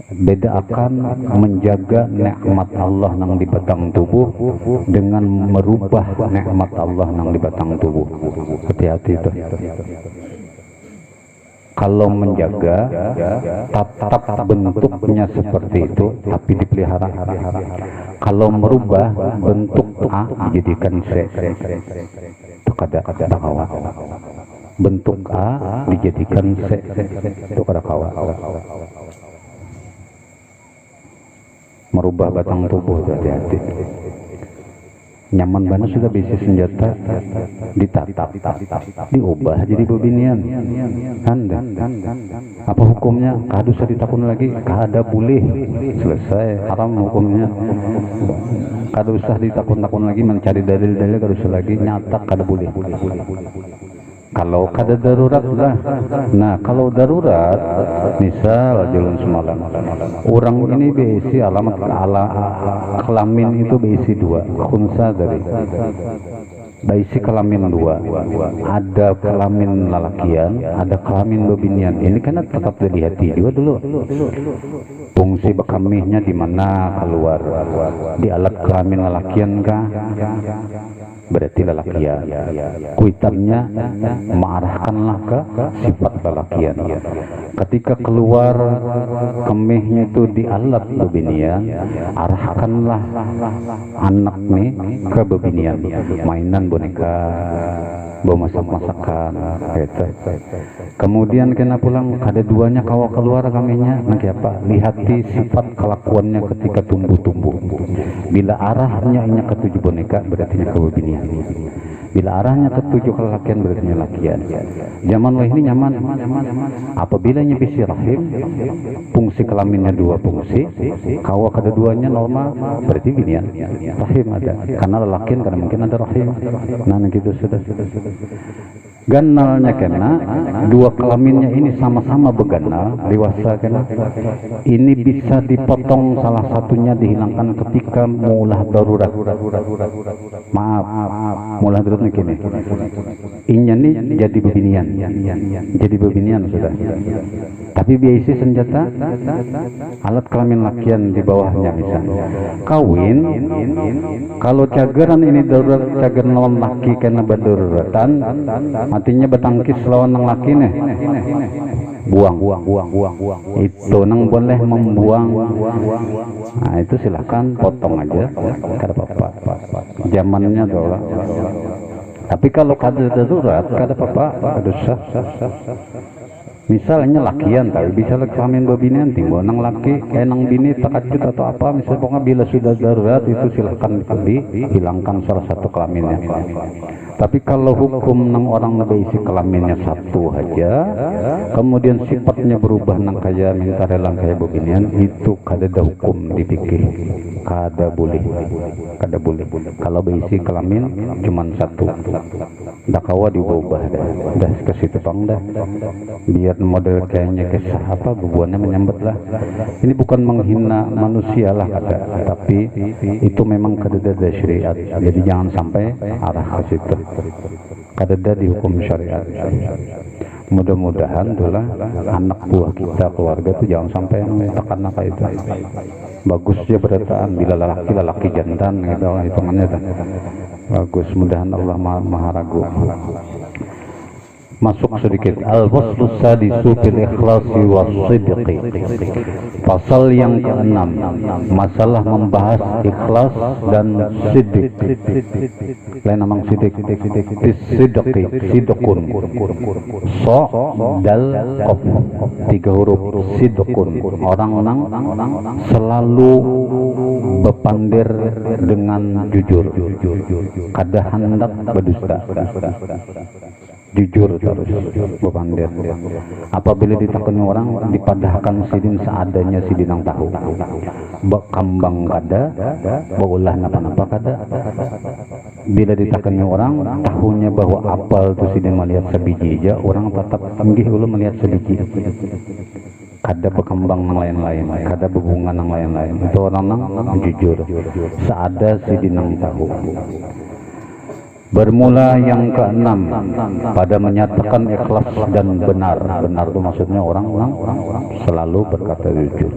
Beda akan menjaga nikmat Allah nang di batang tubuh dengan merubah nikmat Allah nang di batang tubuh. Hati-hati itu. Kalau menjaga tatap bentuknya seperti itu tapi dipelihara. Kalau merubah bentuk A dijadikan C. Itu kada kawa. Bentuk A dijadikan C. Itu kada kawa. Merubah batang tubuh, hati-hati. nyaman banget sudah besi senjata ditatap diubah jadi bebinian anda apa hukumnya kada usah ditakun lagi kada boleh selesai haram hukumnya kada usah ditakun-takun lagi mencari dalil-dalil kada usah lagi nyata kada boleh kalau kada darurat lah. Nah kalau darurat misal jalan semalam orang ini berisi alamat kelamin itu berisi dua khunsa dari berisi kelamin dua, ada kelamin lalakian, ada kelamin bebinian. Ini kan tetap jadi hati juga dulu. Fungsi bekamihnya di mana keluar di alat kelamin lalakian kah? Berarti lalakian. Kuitannya mengarahkanlah ke sifat lalakian. Ketika keluar kemihnya itu di alat bebinian, arahkanlah anak nih ke bebinian, mainan boneka, bawa masak-masakan, gitu. Kemudian kena pulang ada duanya kawa keluar kaminya, nanti apa? Lihati sifat kelakuannya ketika tumbuh-tumbuh. Bila arahnya ini ketujuh boneka, berarti ke bebinian. Bila arahnya ketujuh kelakian, berarti lakian. Zaman wah ini nyaman. Apabila nyebisi rahim, fungsi kelaminnya dua fungsi, kawa kedua-duanya normal, berarti binian. Rahim ada, karena lelakian karena mungkin ada rahim. Nah gitu sudah. Ganalnya kena dua kelaminnya ini sama-sama beganal dewasa kena ini bisa dipotong salah satunya dihilangkan ketika mulah darurat. Maaf mulah darurat ini inya nih jadi bebinian sudah. Tapi biasa senjata alat kelamin lakian di bawahnya misalnya kawin kalau cageran ini darurat cager lawan laki kena berdaruratan artinya bertangkis lawan nang laki nih buang itu nang boleh membuang. Nah itu silahkan potong aja kada apa-apa zamannya doang. Tapi kalau kada darurat kada apa-apa kada sah. Misalnya lakian tapi bisa kelamin bebinian timbul nang laki nang bini takajut atau apa misalnya pokoknya bila sudah darurat itu silahkan dihilangkan salah satu kelaminnya. Tapi kalau hukum nang orang ngebeisi kelaminnya satu aja kemudian sifatnya berubah nang kaya minta relang kaya bebinian itu kada ada hukum dipikir kada boleh kalau beisi kelamin cuman satu dah kawa diubah dah ke situ pang dah biar model kayaknya kesah apa bubuannya menyambet lah. Ini bukan menghina manusia lah kada, tapi itu memang kadada syariat. Jadi jangan sampai arah ke situ. Kadada dihukum syariat. Mudah-mudahan itulah anak buah kita keluarga itu jangan sampai yang tekan apa itu. Bagus dia berataan bila laki jantan gitu hitungannya tuh. Bagus mudahan Allah maha ragu. Masuk sedikit al-faslu sadisu fil ikhlasi was-sidqi. Pasal yang ke-6 masalah membahas ikhlas dan sidq. Lain namang sidq sidqi sidqun so dal qaf 3 huruf sidqun orang selalu bepandir dengan jujur kada hendak berdusta jujur terus bepandir. Apabila ditakuni orang dipadahkan sidin seadanya sidin yang tahu bekambang kada baulah napa-napa kada. Bila ditakuni orang tahunya bahwa apal itu sidin melihat sebiji aja orang tetap enggih ulah melihat sebiji kada berkembang yang lain-lain kada berhubungan yang lain-lain itu orang nang jujur seada sidin yang tahu. Bermula yang ke-6 pada menyatakan ikhlas dan benar. Benar itu maksudnya orang selalu berkata jujur.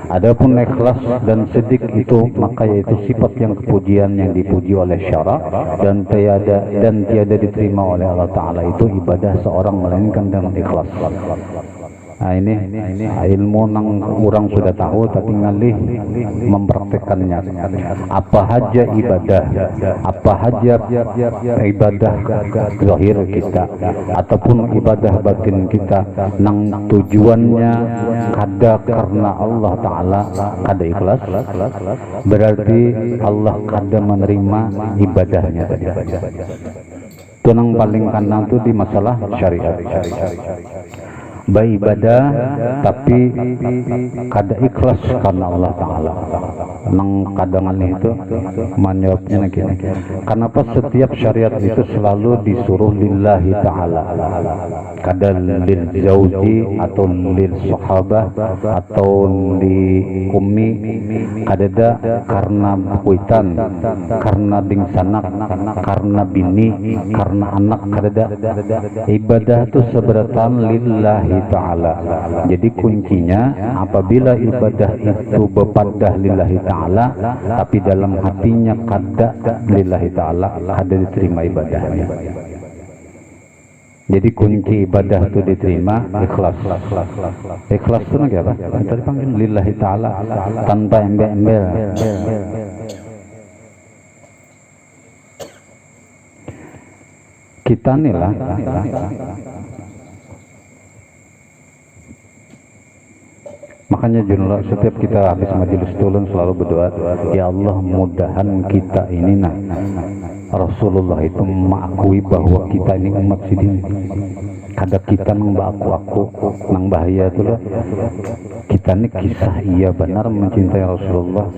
Adapun ikhlas dan sidq itu maka yaitu sifat yang kepujian yang dipuji oleh syara dan tiada diterima oleh Allah Ta'ala itu ibadah seorang melainkan dengan ikhlas. Nah ini ilmu nang orang sudah tahu tapi ngalih mempraktekannya. Apa haja ibadah, apa haja ibadah zahir kita ataupun ibadah batin kita nang tujuannya kada karena Allah Ta'ala, kada ikhlas, berarti Allah kada menerima ibadahnya tadi. Itu nang paling kanan tuh di masalah syariat. Beribadah tapi kada ikhlas karena Allah Ta'ala. Nang kadang itu menjawabnya gini, kenapa setiap syariat itu selalu disuruh lillahi ta'ala, kada lil zauji atau lil sahabah atau li ummi, kada karena kuitan, karena dingsanak, karena bini, karena anak, kada. Ibadah itu seberatan lillahi ta'ala. Jadi kuncinya apabila ibadah itu bepadah lillahi ta'ala tapi dalam hatinya kada lillahi ta'ala, kada diterima ibadahnya. Jadi kunci ibadah itu diterima ikhlas. Ikhlas itu apa? Tadi panggil lillahi ta'ala tanpa embel-embel. Kita nih lah makanya junlah setiap kita habis majelis tulun selalu berdoa, ya Allah mudahan kita ini Rasulullah itu mengakui bahwa kita ini umat sidin. Kada kita nang aku nang bahaya itu loh. Kita ini kisah iya benar mencintai Rasulullah,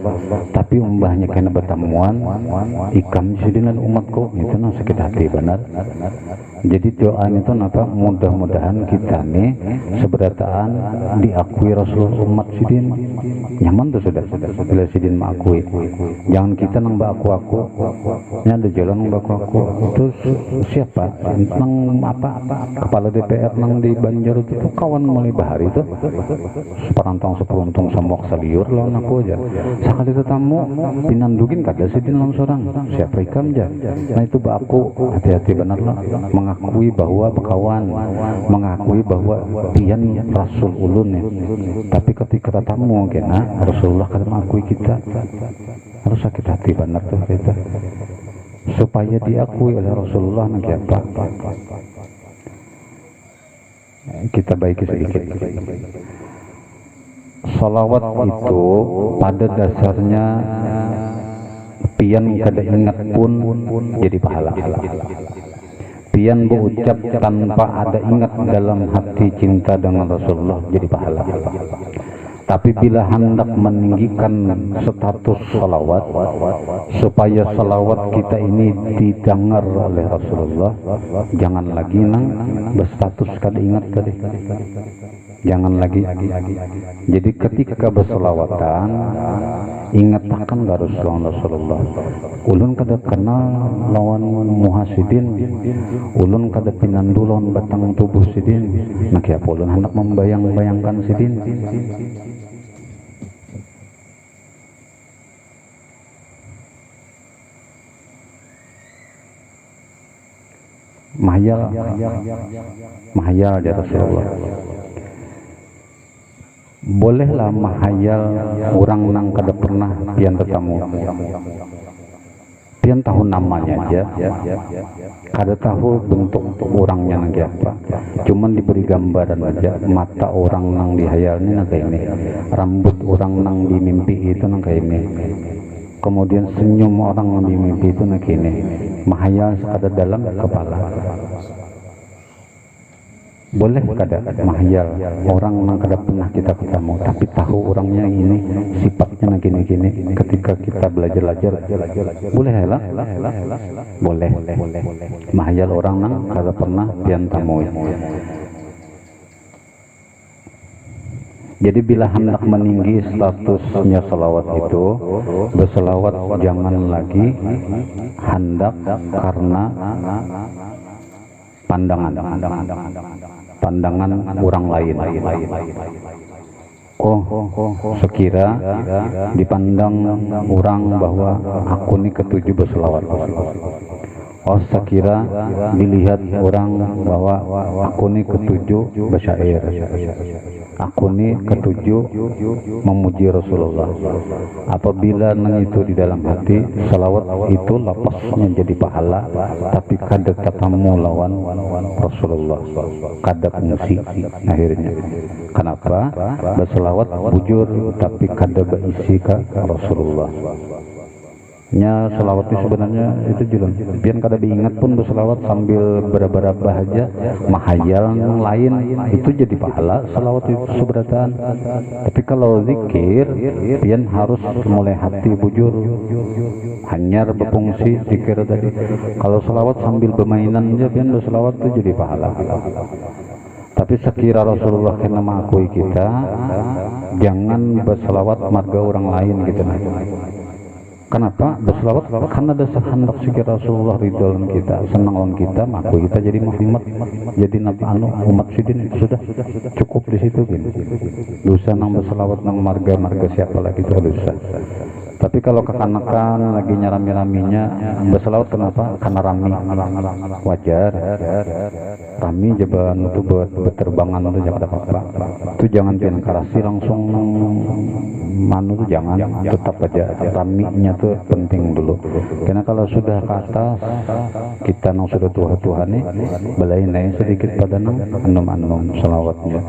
tapi umbahnya kena bertemuan ikam sidin dan umatku itu nang sakit hati benar. Jadi doa itu napa mudah-mudahan kita nih seberataan diakui Rasulullah umat sidin. Nyaman tuh sudah bila sidin mengakui. Jangan kita nang aku nya ada jalan nang aku terus siapa nang apa kepala DPR nang di Banjar itu kawan mulai bahari itu seperantang seperuntung samok seliur lawan aku aja sekali tetamu pinandugin kada sidin lawan seorang siapa ikam aja. Nah itu aku hati-hati benar lah mengakui bahwa bekawan, mengakui bahwa pian Rasul ulun ya. Tapi ketika tetamu kena Rasulullah kada mengakui kita, harus sakit hati benar tuh kita supaya diakui oleh Rasulullah nanti apa. Kita baiki sedikit. Salawat itu pada dasarnya pian kada ingat pun jadi pahala. Pian berucap tanpa ada ingat dalam hati cinta dengan Rasulullah jadi pahala. Tapi bila hendak meninggikan status salawat supaya salawat kita ini didengar oleh Rasulullah, jangan lagi nang berstatus kada ingat tadi. Jangan lagi. Jadi ketika berselawatan ingat akan Rasulullah. Ulun kada kenal lawan muhasidin, ulun kada pinandu lawan batang tubuh sidin. Nah kiapa ulun hendak membayang-bayangkan sidin. Mahayal di Rasulullah. Bolehlah mahayal orang nang kada pernah pian tetamu. Pian tahu namanya aja, kada tahu bentuk orangnya nang apa. Cuman diberi gambaran aja, mata orang nang dihayalnya nang kayak ini, rambut orang nang dimimpi itu nang kayak ini. Kemudian senyum orang nang dimimpi itu nang kayak ini. Mahayal ada dalam kepala. Boleh kada mahayal orang yang kada pernah kita ketemu tapi tahu orangnya ini sifatnya gini-gini ketika kita belajar boleh lah boleh mahayal orang yang kada pernah pian temui. Jadi bila hendak meninggi statusnya salawat itu, berselawat jangan lagi hendak karena pandangan orang lain. Sekira dipandang orang bahwa aku ini ketujuh berselawat. Sekira dilihat orang bahwa aku ini ketujuh bersyair. Aku nih ketujuh memuji Rasulullah. Apabila nang itu di dalam hati, salawat itu lapasnya jadi pahala, tapi kada ketemu lawan Rasulullah, kada fungsi akhirnya. Kenapa? Berselawat bujur tapi kada berisi ke Rasulullah. Nya selawat itu sebenarnya itu jelas. Biar kada diingat pun berselawat sambil berabah aja mahayal yang lain itu jadi pahala. Selawat itu seberatan. Tapi kalau zikir, biar harus mulai hati bujur. Hanyar berfungsi zikir tadi. Kalau selawat sambil bermainan aja, biar berselawat itu jadi pahala. Tapi sekira Rasulullah kena mengakui kita, jangan berselawat marga orang lain gitu. Kenapa? Berselawat karena dasar hendak sekira Rasulullah ridho kita, senang lawan kita, maka kita jadi Muhammad, jadi nabi umat sidin, sudah cukup di situ gitu. Dosa nang berselawat nang marga siapa lagi itu dosa. Tapi kalau kekanakan lagi nyarami-raminya berselawat, kenapa? Karena rami, wajar. Rami jaban itu buat berterbangan itu jangan apa-apa. Itu jangan karasi langsung manu itu jangan, tetap aja raminya tuh penting dulu. Karena kalau sudah ke atas kita nang sudah Tuhan nih belain sedikit pada nang anum selawatnya.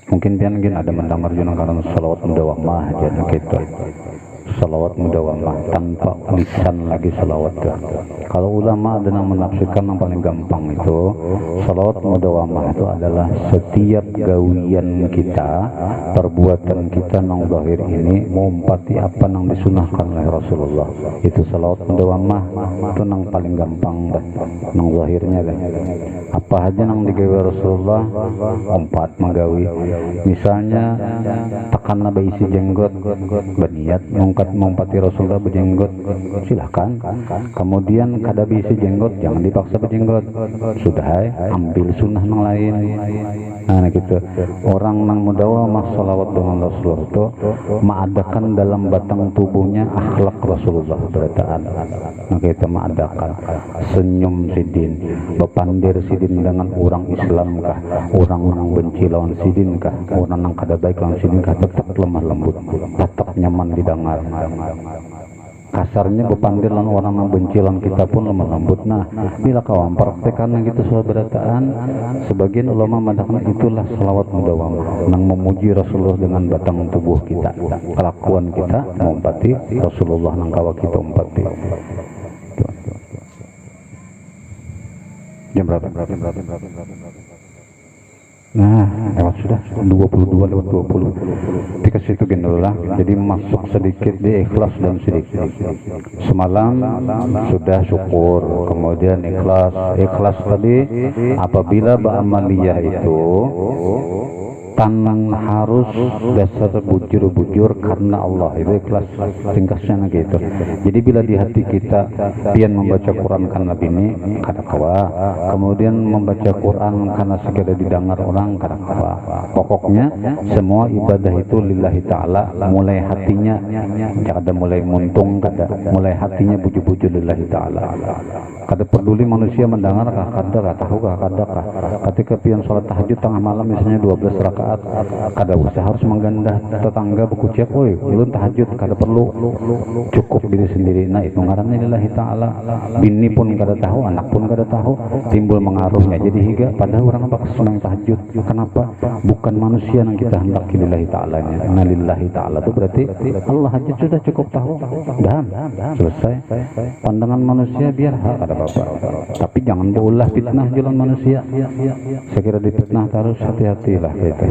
Mungkin ada mendengar juga karena salawat mudawamah jadi kita salawat mudawamah tanpa lisan lagi salawat. Kalau ulama ada yang menafsirkan yang paling gampang itu salawat mudawamah itu adalah setiap gawian kita, perbuatan kita nang zahir ini mengumpati apa nang disunahkan oleh Rasulullah. Itu salawat mudawamah itu nang paling gampang nang zahirnya kan. Apa aja nang digawe Rasulullah empat menggawi. Misalnya tekan nabi isi jenggot berniat mengumpati Rasulullah berjenggot, silahkan. Kemudian kada isi jenggot jangan dipaksa berjenggot, sudah ambil sunnah nang lain. Nah gitu. Orang nang mudawamah salawat dengan Rasulullah itu mengadakan dalam batang tubuhnya akhlak Rasulullah berataan. Nah kita mengadakan senyum sidin, bepandir sidin dengan orang Islam kah, orang nang benci lawan sidin kah, orang nang kada baik lawan sidin kah, tetap lemah lembut, tetap nyaman didengar. Kasarnya bepandir lawan orang nang benci lawan kita pun lemah lembut. Nah bila kawan praktekan yang gitu soal berataan, sebagian ulama mengatakan itulah salawat mudawamah nang memuji Rasulullah dengan batang tubuh kita, kelakuan kita mengumpati Rasulullah nang kawa kita umpati. Jam berapa? Nah, lewat sudah 22:20. Dikasih itu gendala. Jadi masuk sedikit di ikhlas dan sedikit. Semalam sudah syukur, kemudian ikhlas. Ikhlas tadi apabila ba'amaliyah itu tanang harus dasar bujur karena Allah, itu ikhlas ringkasnya gitu. Jadi bila di hati kita pian membaca Quran karena bini kada kawa, kemudian membaca Quran karena segala didengar orang kada kawa. Pokoknya semua ibadah itu lillahi ta'ala, mulai hatinya kada mulai muntung, kada mulai hatinya bujur-bujur lillahi ta'ala. Kada peduli manusia mendengar kah, kada tahu kah, kada kah. Ketika pian sholat tahajud tengah malam misalnya 12 rakaat, kada usah harus menggandah tetangga berkuciak, woi ulun tahajud, kada perlu, cukup diri sendiri. Nah itu ngarannya lillahi ta'ala. Bini pun kada tahu, anak pun kada tahu, timbul mengaruhnya jadi higa pada orang nampak senang tahajud. Kenapa? Bukan manusia yang kita hendak lillahi ta'alanya. Nah lillahi ta'ala itu berarti Allah aja sudah cukup tahu, dan selesai. Pandangan manusia biar kada apa-apa, tapi jangan diulah fitnah jalan manusia. Saya kira di fitnah harus hati-hatilah kita.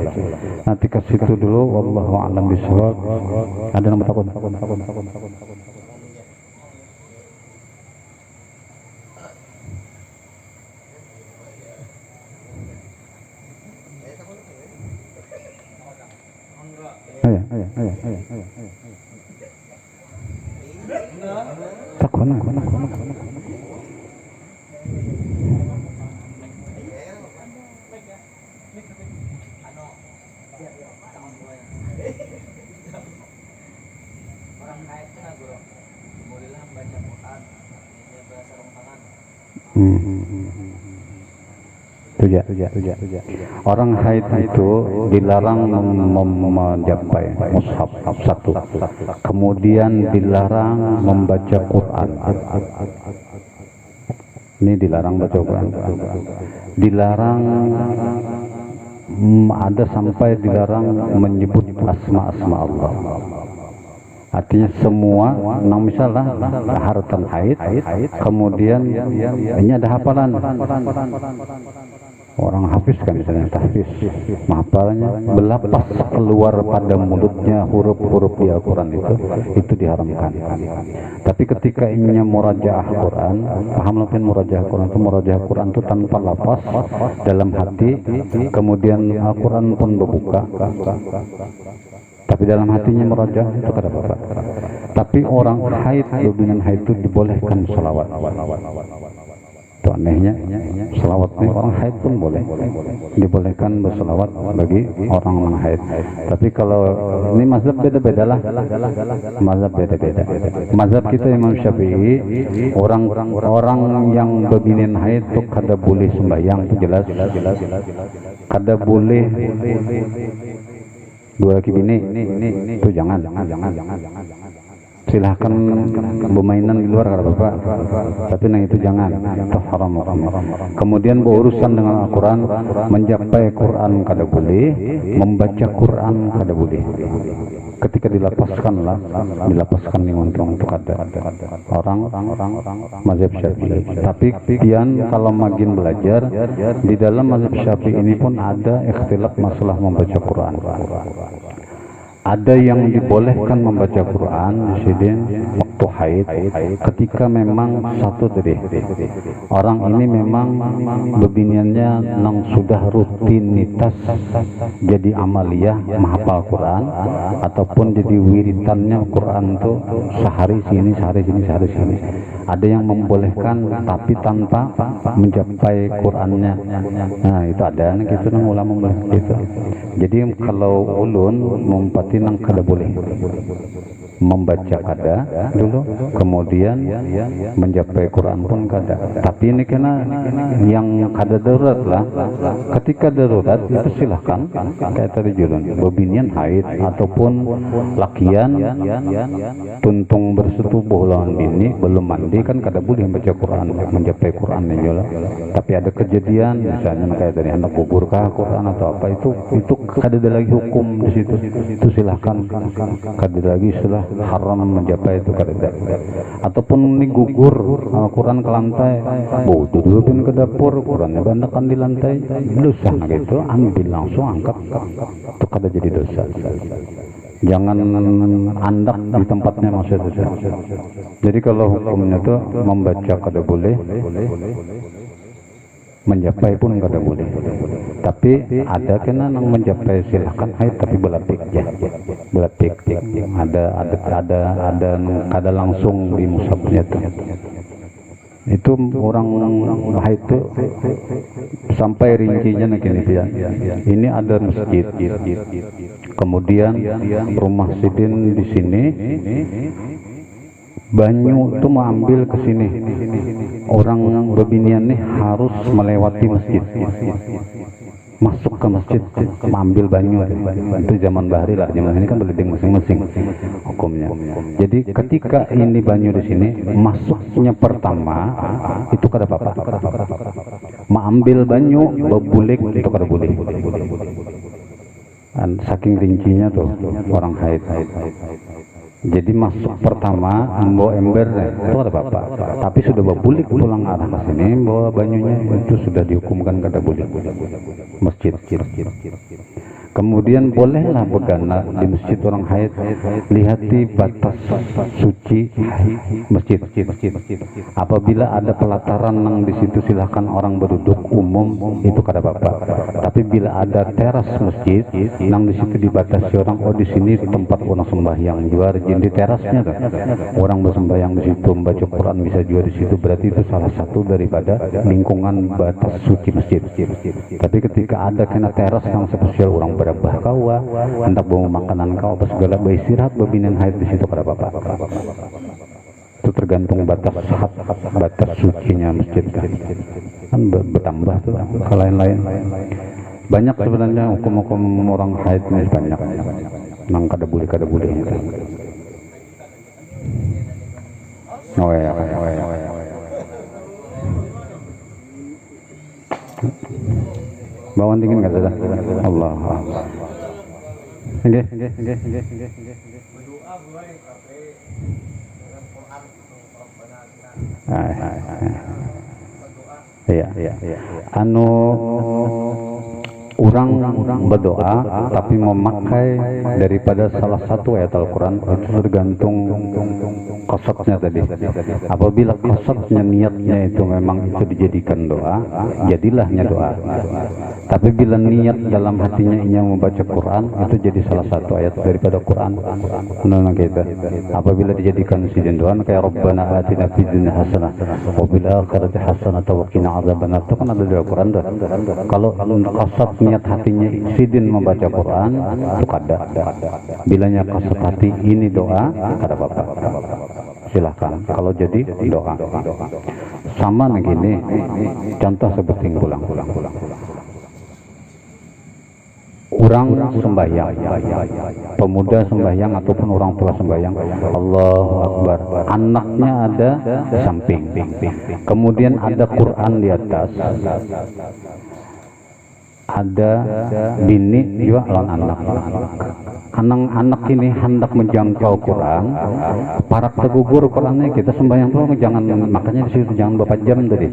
Nanti ke situ dulu, wallahu a'lam bishawab. Ada yang bertakun? Ayo. Takun. ya. Orang haid itu dilarang menjampai mushaf satu, kemudian dilarang membaca Quran. Ini dilarang baca Quran, dilarang ada sampai dilarang menyebut asma-asma Allah. Artinya semua, misalnya haratan haid, kemudian ini ada hafalan. Orang hafiz kan misalnya tahfiz, hafalannya belapas keluar pada mulutnya huruf-huruf di Al-Quran itu diharamkan. Tapi ketika ingin murajaah Quran, paham kan murajaah Quran itu? Murajaah Quran itu tanpa lapas dalam hati, kemudian Al-Quran pun berbuka, tapi dalam hatinya murajaah itu kada apa-apa. Tapi orang haid, dengan haid itu dibolehkan salawat. Itu anehnya, salawat ini orang haid pun boleh, dibolehkan bersalawat bagi orang haid. Tapi kalau ini mazhab beda-beda lah, mazhab beda-beda. Mazhab kita Imam Syafi'i, orang yang berbinin haid itu kada boleh sembahyang, itu jelas. Kada boleh dua laki bini, itu jangan. Silahkan bermainan di luar kalau bapak, tapi itu jangan, itu haram. Kemudian berurusan dengan Al-Quran, menjapai Quran kada boleh, membaca Quran kada boleh. Ketika dilapaskan nih untuk ada orang mazhab Syafi'i. Tapi kian kalau makin belajar di dalam mazhab Syafi'i ini pun ada ikhtilaf masalah membaca Quran. Ada yang dibolehkan membaca Quran di sini waktu haid, ketika memang satu tadi orang ini memang bebiniannya nang sudah rutinitas jadi amaliyah menghafal Quran, ataupun jadi wiritannya Quran tuh sehari sini. Ada yang membolehkan tapi tanpa mencapai Qurannya. Nah itu ada gitu nang ulama memboleh gitu. Jadi kalau ulun mumpati nang kada boleh membaca kada dulu, kemudian mencapai Quran pun kada. Tapi ini kena yang kada darurat lah. Ketika darurat itu silahkan, kayak tadi julun bebinian haid ataupun lakian tuntung bersetubuh lawan bini belum mandi kan kada boleh membaca Quran, mencapai Quran juga. Tapi ada kejadian misalnya kayak dari hendak gugur kah Quran atau apa, itu kada ada lagi hukum di situ. Itu silahkan, kada lagi istilah haram mencapai itu kada. Ataupun ini gugur Quran ke lantai, bodoh dulu pun ke dapur, Qurannya bandakan di lantai, dosa gitu, ambil langsung angkat, itu kada jadi dosa. Jangan andak di tempatnya maksudnya. Jadi kalau hukumnya itu membaca kada boleh, mencapai pun kada boleh. Tapi ada kena nang mencapai silahkan haid tapi belatik ya, belatik. Ada kada langsung di mushafnya itu orang haid itu sampai rincinya begini ya. Ini ada masjid, kemudian rumah sidin di sini, banyu itu mau ambil ke sini. Orang bebinian nih harus melewati masjid, masuk ke masjid, mengambil banyu. Itu zaman bahari lah, zaman ini kan beleding masing-masing hukumnya. Jadi ketika ini banyu di sini, masuknya pertama itu kada apa-apa. Mengambil banyu, bebulik itu kada boleh. Saking rincinya tuh orang haid. Jadi masuk pertama membawa ember itu ada apa-apa, tapi sudah berbulik pulang arah ke sini bawa banyunya itu sudah dihukumkan kada boleh masjid. Kemudian bolehlah begana di masjid orang haid, lihat di batas suci masjid. Apabila ada pelataran yang di situ silahkan orang berduduk umum, itu kada apa-apa. Tapi bila ada teras masjid yang di situ dibatasi orang, oh di sini tempat orang sembahyang juga, di terasnya kan orang bersembahyang di situ, membaca Quran bisa juga di situ, berarti itu salah satu daripada lingkungan batas suci masjid. Tapi ketika ada kena teras yang spesial orang berabah kawa, hendak bawa makanan kau apa segala, beristirahat berbinin haid di situ kada apa-apa. Itu tergantung batas sucinya masjid kan bertambah tuh ke lain-lain. Banyak sebenarnya hukum-hukum orang haid ini banyak nang kada boleh gitu. Oh ya. Bawaan dingin nggak ada. Allah. Enggak. Iya. Anu orang berdoa tapi memakai daripada salah satu ayat Al-Quran itu tergantung qasatnya tadi. Apabila qasatnya niatnya itu memang itu dijadikan doa, jadilahnya doa. Tapi bila niat dalam hatinya ingin membaca Quran itu jadi salah satu ayat daripada Quran. Nah kita apabila dijadikan sidin doa kayak Rabbana atina fid dunya hasanah wa fil akhirati hasanah wa qina adzabannar itu kan ada di Al-Quran. Kalau qasat niat hatinya sidin membaca Quran itu kada. Bilanya qasat hati ini doa kada apa-apa. Silahkan kalau jadi doa. Sama begini contoh seperti pulang. Orang sembahyang, pemuda sembahyang ataupun orang tua sembahyang, Allahu Akbar, anaknya ada di samping, kemudian ada Quran di atas, ada bini juga lawan anak ini hendak menjangkau Quran, para tegugur Qurannya kita sembahyang tuh jangan, makanya di situ jangan berapa jam tadi.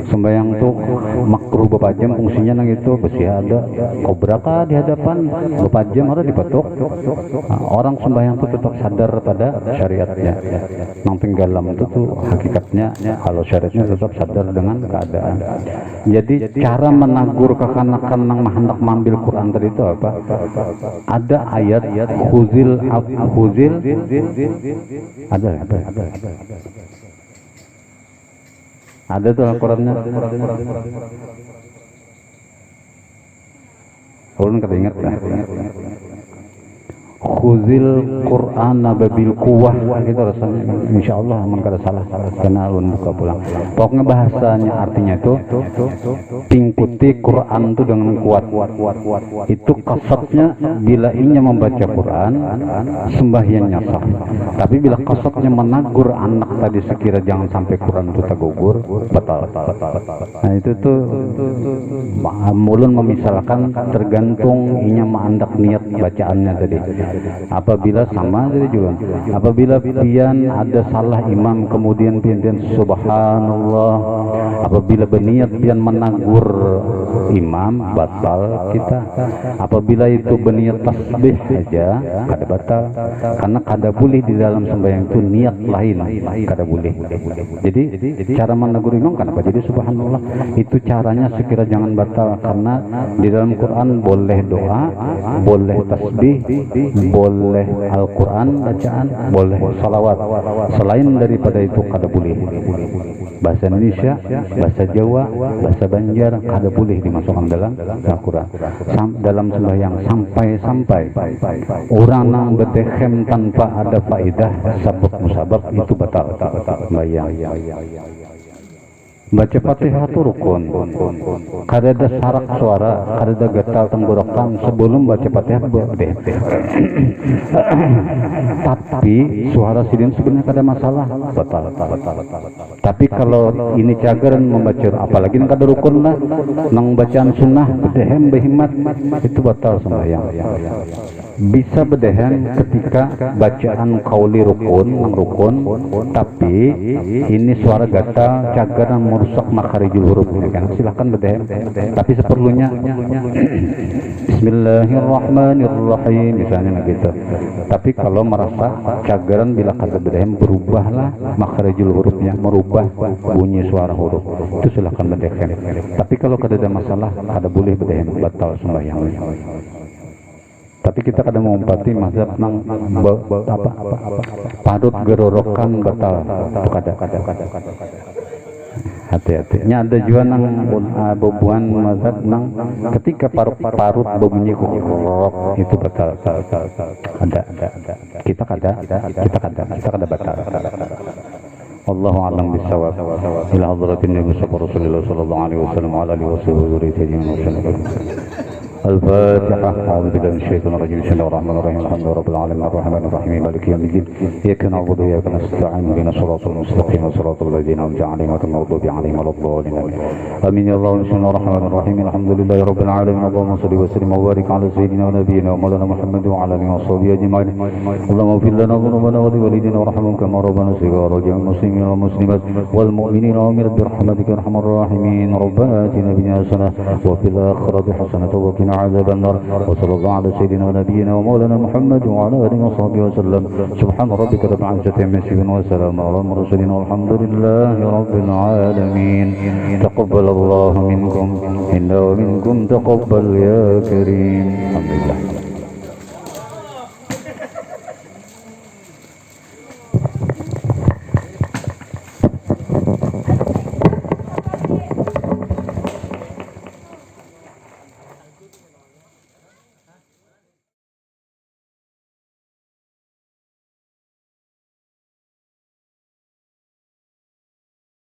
Sembahyang tuh makruh berapa jam fungsinya nang itu besi ada kobra kah di hadapan berapa jam harus dipatok. Orang sembahyang tuh tetap sadar pada syariatnya. Nang tenggelam itu tuh hakikatnya kalau syariatnya tetap sadar dengan keadaan. Jadi cara menagur kekanakan nang hendak mengambil Quran tadi itu apa? Ada ayat khuzil ada tuh Al-Qurannya. Ulun kada ingat lah. Khuzil Qur'ana babil kuwah gitu rasanya, insyaallah aman kada salah karena ulun buka pulang. Pokoknya bahasanya artinya itu tingkuti Quran itu dengan kuat. Itu kasatnya bila ingin membaca Quran sembahyangnya sah. Tapi bila kasatnya menagur anak tadi sekira jangan sampai Quran itu tergugur, batal. Nah itu tuh ulun memisalkan tergantung inya mengandak niat bacaannya tadi. Apabila sama jadi juga, apabila pian ada salah imam kemudian pian subhanallah, apabila berniat pian menagur imam batal kita. Apabila itu berniat tasbih saja kada batal, karena kada boleh di dalam sembahyang itu niat lain, kada boleh. Jadi cara menagur imam kenapa jadi subhanallah itu caranya sekira jangan batal, karena di dalam Quran boleh doa, boleh tasbih, boleh Al-Quran bacaan, boleh salawat. Selain daripada itu kada boleh. Bahasa Indonesia, bahasa Jawa, bahasa Banjar kada boleh dimasukkan dalam Al-Quran. Dalam sembahyang sampai orang yang berdekhem tanpa ada faedah sabab musabab itu batal sembahyang. Baca Fatihah itu rukun. Kada ada sarak suara, kada ada getal tenggorokan sebelum baca Fatihah berdeh. Tapi suara sidin sebenarnya kada masalah, batal. Tapi kalau ini cagaran membaca, apalagi yang kada rukun lah, nang bacaan sunnah berdehem behimat itu batal sembahyang. Bisa berdehem ketika bacaan qauli rukun, tapi ini suara gatal cagaran merusak makharijul huruf kan, silahkan berdehem, tapi seperlunya Bismillahirrahmanirrahim misalnya gitu. Tapi kalau merasa cagaran bila kada berdehem berubahlah makharijul hurufnya, merubah bunyi suara huruf, itu silahkan berdehem. Tapi kalau kada ada masalah kada boleh berdehem, batal sembahyangnya. Tapi kita kadang mengumpati mazhab nang parut gerorokan batal kada. Hati-hatinya ada juga nang bebuan mazhab nang ketika parut berbunyi korok itu batal. Ada. Kita kada batal. والله أعلم بالصواب. إلى حضرة النبي رسول الله صلى الله عليه وسلم وعلى آله وصحبه وذريته أجمعين وسلم. الفاتحة. أعوذ بالله من الشيطان الرجيم. بسم الله الرحمن الرحيم. الحمد لله رب العالمين الرحمن الرحيم مالك يوم الدين. إياك نعبد وإياك نستعين اهدنا الصراط المستقيم صراط الذين أنعمت عليهم غير المغضوب عليهم ولا الضالين. آمين يا الله. بسم الله الرحمن الرحيم. الحمد لله رب العالمين. اللهم صل وسلم وبارك على سيدنا ونبينا ومولانا محمد وعلى آله وصحبه أجمعين. اللهم اغفر لنا ذنوبنا ولوالدينا وارحمهم كما ربنا صغارا. جميع المسلمين والمسلمات والمؤمنين والمؤمنات برحمتك يا أرحم الراحمين. ربنا آتنا في الدنيا حسنة وفي الآخرة حسنة وقنا عذاب النار. وصلى الله على سيدنا ونبينا ومولانا محمد وعلى آله وصحبه وسلم. سبحان ربك رب العزة عما يصفون وسلام على المرسلين والحمد لله رب العالمين. تقبل الله منكم إنا ومنكم تقبل يا كريم. الحمد لله.